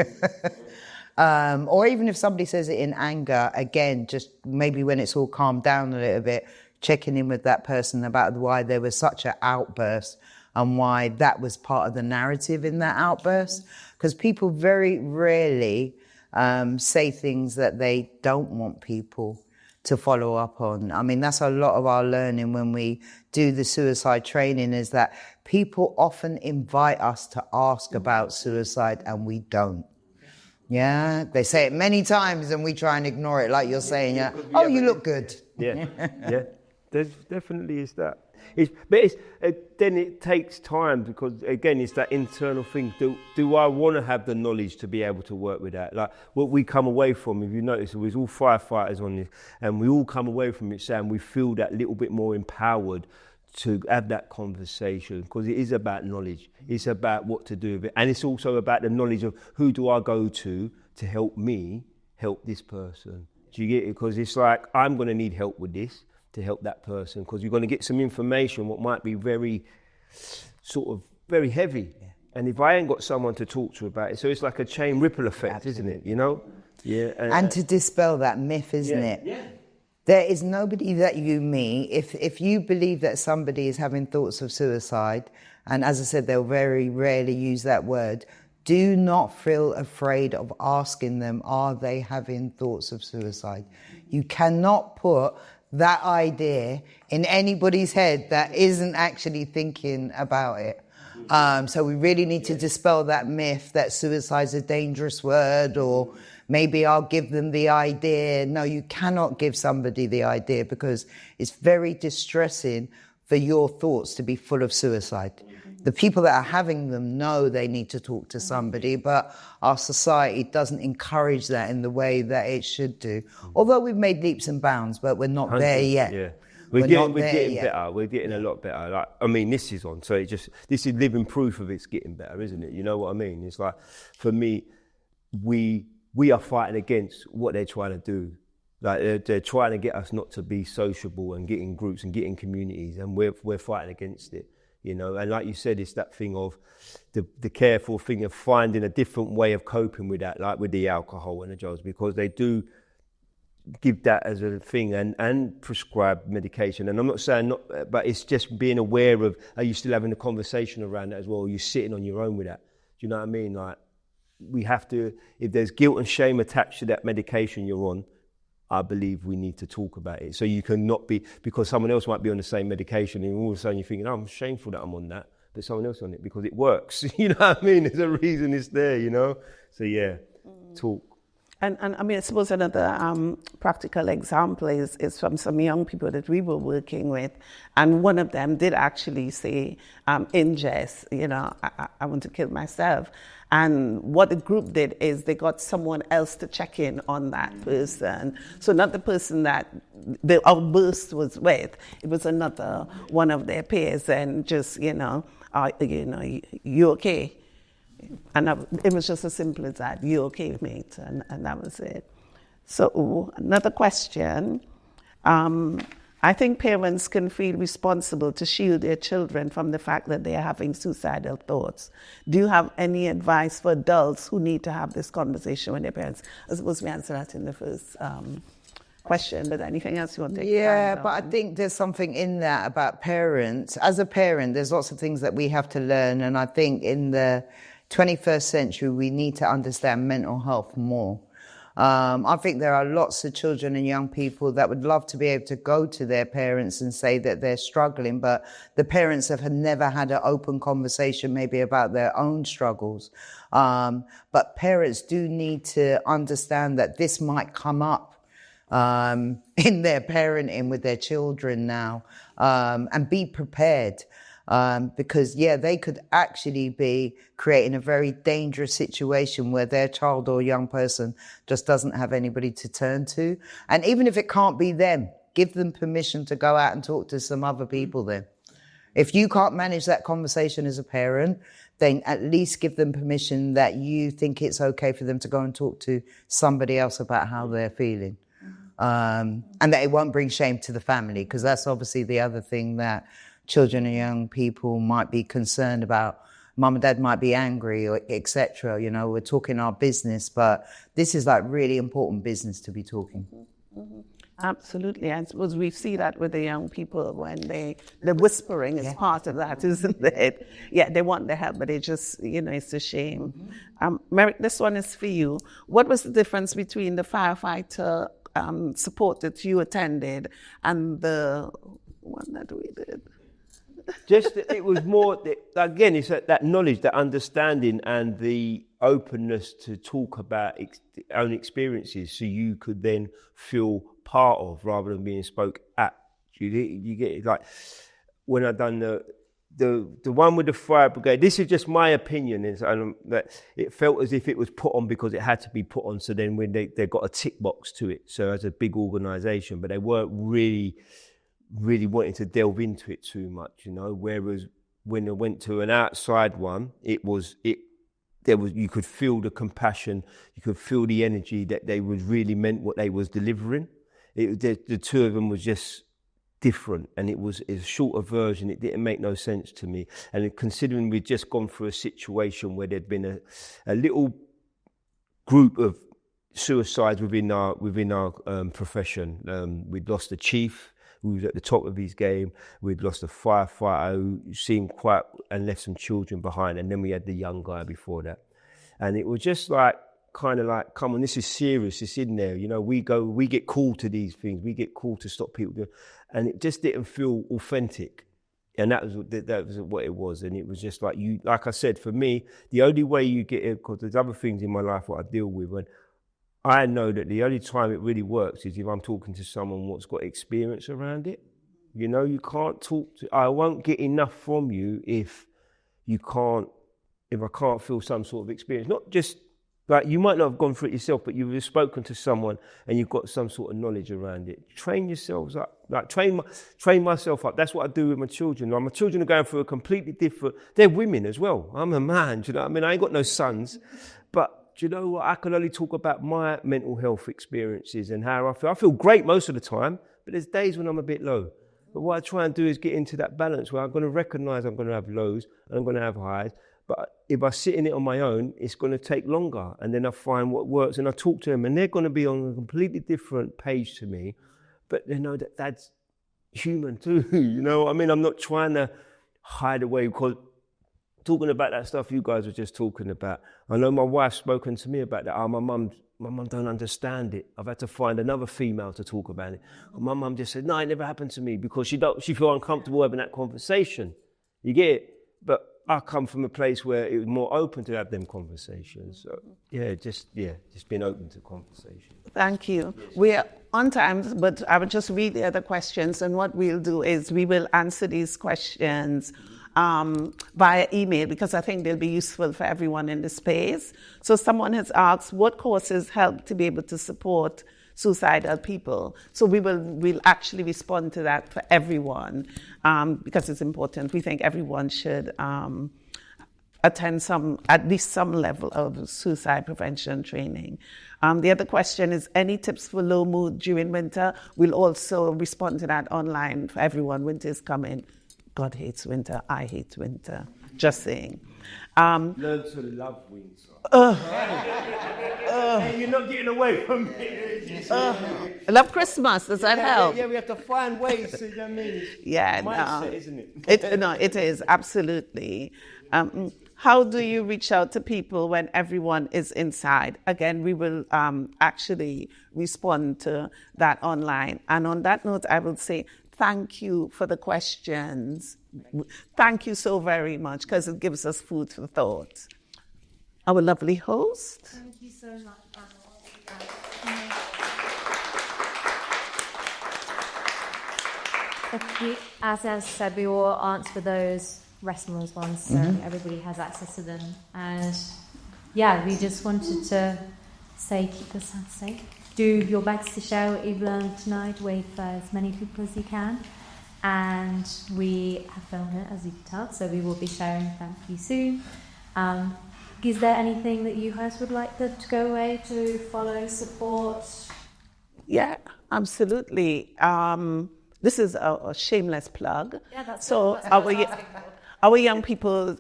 Or even if somebody says it in anger, again, just maybe when it's all calmed down a little bit, checking in with that person about why there was such an outburst and why that was part of the narrative in that outburst. Because people very rarely say things that they don't want people to follow up on. I mean, that's a lot of our learning when we do the suicide training, is that people often invite us to ask about suicide and we don't. Yeah, they say it many times and we try and ignore it, like you're saying, you look good. Yeah, there definitely is that. Then it takes time, because again, it's that internal thing. Do I want to have the knowledge to be able to work with that? Like what we come away from, if you notice, there's all firefighters on this, and we all come away from it saying we feel that little bit more empowered to have that conversation, because it is about knowledge. It's about what to do with it, and it's also about the knowledge of who do I go to help me help this person. Do you get it? Because it's like, I'm going to need help with this to help that person, because you're going to get some information what might be very heavy. Yeah. And if I ain't got someone to talk to about it, so it's like a chain ripple effect, Absolutely. Isn't it? Yeah. And to dispel that myth, isn't it? Yeah. There is nobody that you meet, if you believe that somebody is having thoughts of suicide, and as I said, they'll very rarely use that word, do not feel afraid of asking them, are they having thoughts of suicide? You cannot put that idea in anybody's head that isn't actually thinking about it. So we really need to dispel that myth that suicide's a dangerous word, or maybe I'll give them the idea. No, you cannot give somebody the idea, because it's very distressing for your thoughts to be full of suicide. The people that are having them know they need to talk to somebody, but our society doesn't encourage that in the way that it should do. Although we've made leaps and bounds, but we're not there yet. Yeah. We're getting better. We're getting a lot better. This is on, so this is living proof of it's getting better, isn't it? You know what I mean? It's like, for me, we are fighting against what they're trying to do. Like they're trying to get us not to be sociable and get in groups and get in communities, and we're fighting against it. And like you said, it's that thing of the careful thing of finding a different way of coping with that, like with the alcohol and the drugs, because they do give that as a thing and prescribe medication. And I'm not saying not, but it's just being aware of, are you still having a conversation around that as well? Are you sitting on your own with that? Do you know what I mean? Like, we have to, if there's guilt and shame attached to that medication you're on, I believe we need to talk about it. So you can not be, because someone else might be on the same medication and all of a sudden you're thinking, I'm shameful that I'm on that, but someone else on it because it works. You know what I mean? There's a reason it's there, So yeah, talk. And I mean, I suppose another practical example is from some young people that we were working with, and one of them did actually say, in jest, I want to kill myself. And what the group did is they got someone else to check in on that person. So not the person that the outburst was with, it was another one of their peers, and just, you okay? And it was just as simple as that. You okay, mate? And that was it. So another question. I think parents can feel responsible to shield their children from the fact that they are having suicidal thoughts. Do you have any advice for adults who need to have this conversation with their parents? I suppose we answered that in the first question, but anything else you want to take? Yeah, but I think there's something in that about parents. As a parent, there's lots of things that we have to learn, and I think in the 21st century, we need to understand mental health more. I think there are lots of children and young people that would love to be able to go to their parents and say that they're struggling, but the parents have never had an open conversation maybe about their own struggles. But parents do need to understand that this might come up in their parenting with their children now, and be prepared. Because, they could actually be creating a very dangerous situation where their child or young person just doesn't have anybody to turn to. And even if it can't be them, give them permission to go out and talk to some other people then. If you can't manage that conversation as a parent, then at least give them permission that you think it's okay for them to go and talk to somebody else about how they're feeling. And that it won't bring shame to the family, because that's obviously the other thing that children and young people might be concerned about. Mum and dad might be angry, or etc. We're talking our business, but this is like really important business to be talking. Mm-hmm. Absolutely. I suppose we see that with the young people when the whispering is part of that, isn't it? Yeah, they want the help, but it just, it's a shame. Mm-hmm. Merrick, this one is for you. What was the difference between the firefighter support that you attended and the one that we did? Just that it was more, again, it's that knowledge, that understanding, and the openness to talk about own experiences, so you could then feel part of rather than being spoke at. You get it, like when I done the one with the fire brigade. This is just my opinion, is that it felt as if it was put on because it had to be put on. So then when they got a tick box to it, so as a big organisation, but they weren't really wanting to delve into it too much, whereas when I went to an outside one, you could feel the compassion, you could feel the energy that they was really meant what they was delivering. The two of them was just different, and it was a shorter version. It didn't make no sense to me, and considering we'd just gone through a situation where there'd been a little group of suicides within our profession. We'd lost a chief who was at the top of his game. We'd lost a firefighter who seemed and left some children behind. And then we had the young guy before that. And it was just kind of like, come on, this is serious. It's in there. We get called to these things. We get called to stop people doing, and it just didn't feel authentic. And that was what it was. And it was just like I said, for me, the only way you get it, because there's other things in my life what I deal with, and I know that the only time it really works is if I'm talking to someone what's got experience around it. You can't I won't get enough from you if I can't feel some sort of experience. Not just, you might not have gone through it yourself, but you've spoken to someone and you've got some sort of knowledge around it. Train yourselves up. Train myself up. That's what I do with my children. My children are going through a completely different, they're women as well. I'm a man, do you know what I mean? I ain't got no sons, but do you know what? I can only talk about my mental health experiences and how I feel. I feel great most of the time, but there's days when I'm a bit low. But what I try and do is get into that balance where I'm going to recognise I'm going to have lows and I'm going to have highs. But if I sit in it on my own, it's going to take longer. And then I find what works and I talk to them and they're going to be on a completely different page to me. But they know that that's human too. You know what I mean? I'm not trying to hide away, because talking about that stuff you guys were just talking about, I know my wife's spoken to me about that. My mum don't understand it. I've had to find another female to talk about it. And my mum just said, no, it never happened to me, because she feel uncomfortable having that conversation. You get it? But I come from a place where it was more open to have them conversations. So just being open to conversation. Thank you. We're on time, but I will just read the other questions, and what we'll do is we will answer these questions via email, because I think they'll be useful for everyone in the space. So someone has asked, what courses help to be able to support suicidal people? So we'll actually respond to that for everyone, because it's important. We think everyone should attend at least some level of suicide prevention training. The other question is, any tips for low mood during winter? We'll also respond to that online for everyone. Winter is coming. God hates winter. I hate winter. Just saying. Learn to love winter. Hey, you're not getting away from me. I love Christmas. Does that help? Yeah, we have to find ways to, you know what I mean? Yeah, mindset, isn't it? It is, absolutely. How do you reach out to people when everyone is inside? Again, we will actually respond to that online. And on that note, I will say thank you for the questions. Thank you so very much, because it gives us food for thought. Our lovely host. Thank you so much, As I said, we will answer those restless ones, so everybody has access to them. And we just wanted to say, keep yourself safe. Do your best to share what you've learned tonight with as many people as you can. And we have filmed it, as you can tell, so we will be sharing that with you soon. Is there anything that you guys would like to go away to follow, support? Yeah, absolutely. This is a shameless plug. Yeah, that's so our young people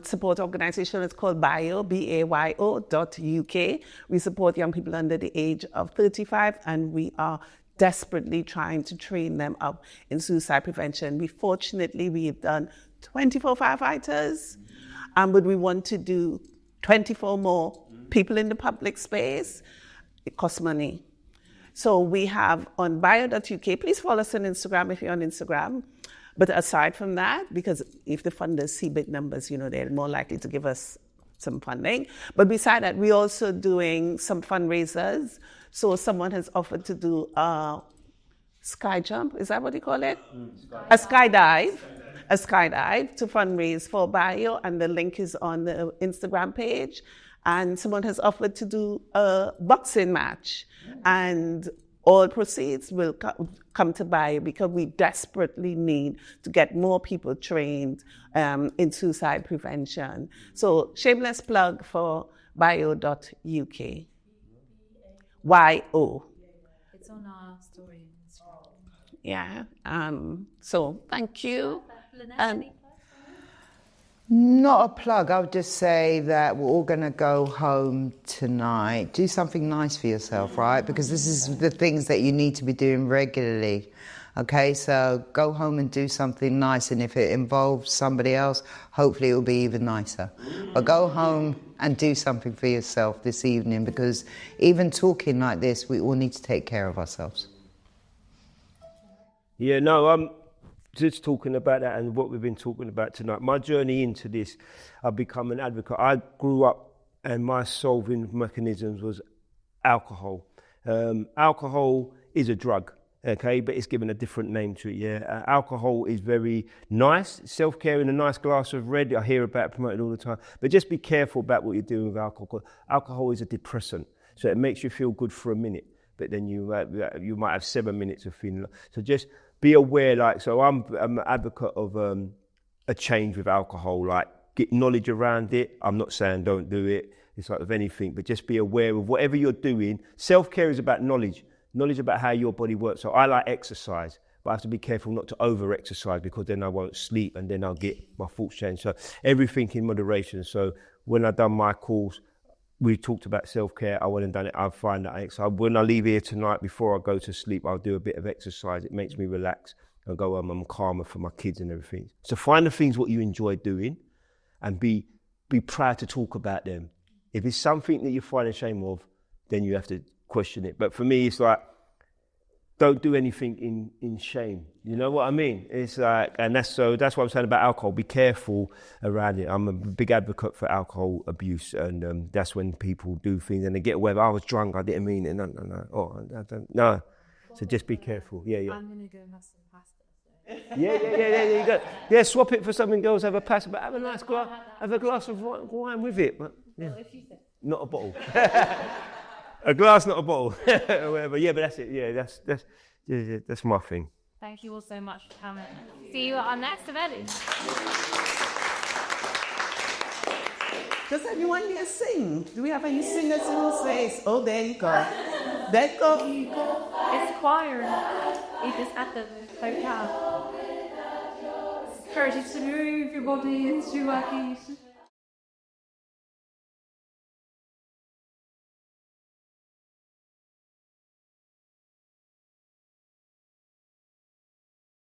support organization is called BAYO.UK. We support young people under the age of 35, and we are desperately trying to train them up in suicide prevention. We've done 24 firefighters, but we want to do 24 more people in the public space. It costs money. So we have on bio.uk, please follow us on Instagram if you're on Instagram. But aside from that, because if the funders see big numbers, they're more likely to give us some funding. But beside that, we're also doing some fundraisers. So someone has offered to do a sky jump. Is that what you call it? A skydive. A skydive to fundraise for bio, and the link is on the Instagram page. And someone has offered to do a boxing match, and all proceeds will come to bio, because we desperately need to get more people trained in suicide prevention. So shameless plug for bio.uk. YO. It's on our story on Instagram. Yeah. So thank you. Not a plug. I would just say that we're all going to go home tonight. Do something nice for yourself, right? Because this is the things that you need to be doing regularly. Okay, so go home and do something nice. And if it involves somebody else, hopefully it will be even nicer. But go home and do something for yourself this evening, because even talking like this, we all need to take care of ourselves. Yeah, no, just talking about that and what we've been talking about tonight. My journey into this, I've become an advocate. I grew up and my solving mechanisms was alcohol. Alcohol is a drug, okay, but it's given a different name to it, yeah. Alcohol is very nice, self-care in a nice glass of red. I hear about it promoted all the time. But just be careful about what you're doing with alcohol. Alcohol is a depressant, so it makes you feel good for a minute, but then you might have 7 minutes of feeling. So just be aware, so I'm an advocate of a change with alcohol, get knowledge around it. I'm not saying don't do it. It's like with anything, but just be aware of whatever you're doing. Self-care is about knowledge about how your body works. So I like exercise, but I have to be careful not to over-exercise, because then I won't sleep and then I'll get my thoughts changed. So everything in moderation. So when I've done my course, we talked about self-care. I went and done it. I find that when I leave here tonight, before I go to sleep, I'll do a bit of exercise. It makes me relax. I go home, I'm calmer for my kids and everything. So find the things what you enjoy doing, and be proud to talk about them. If it's something that you find ashamed of, then you have to question it. But for me, it's like, don't do anything in shame. You know what I mean? It's like, and that's what I'm saying about alcohol. Be careful around it. I'm a big advocate for alcohol abuse, and that's when people do things and they get away with, I was drunk, I didn't mean it. No. So just be careful. Yeah. I'm gonna go have some pasta. Yeah. You go. Yeah, swap it for something. Girls have a pasta, but have a nice glass. Have a glass of wine with it. But yeah, Well, if you say. not a bottle. A glass, not a bottle. Or whatever. Yeah, but that's it. Yeah, that's my thing. Thank you all so much for coming. See you at our next event. Does anyone here sing? Do we have any singers who will say, oh, there you go. There you go. It's choir. It is at the hotel. Encourage you to move your body into our keys.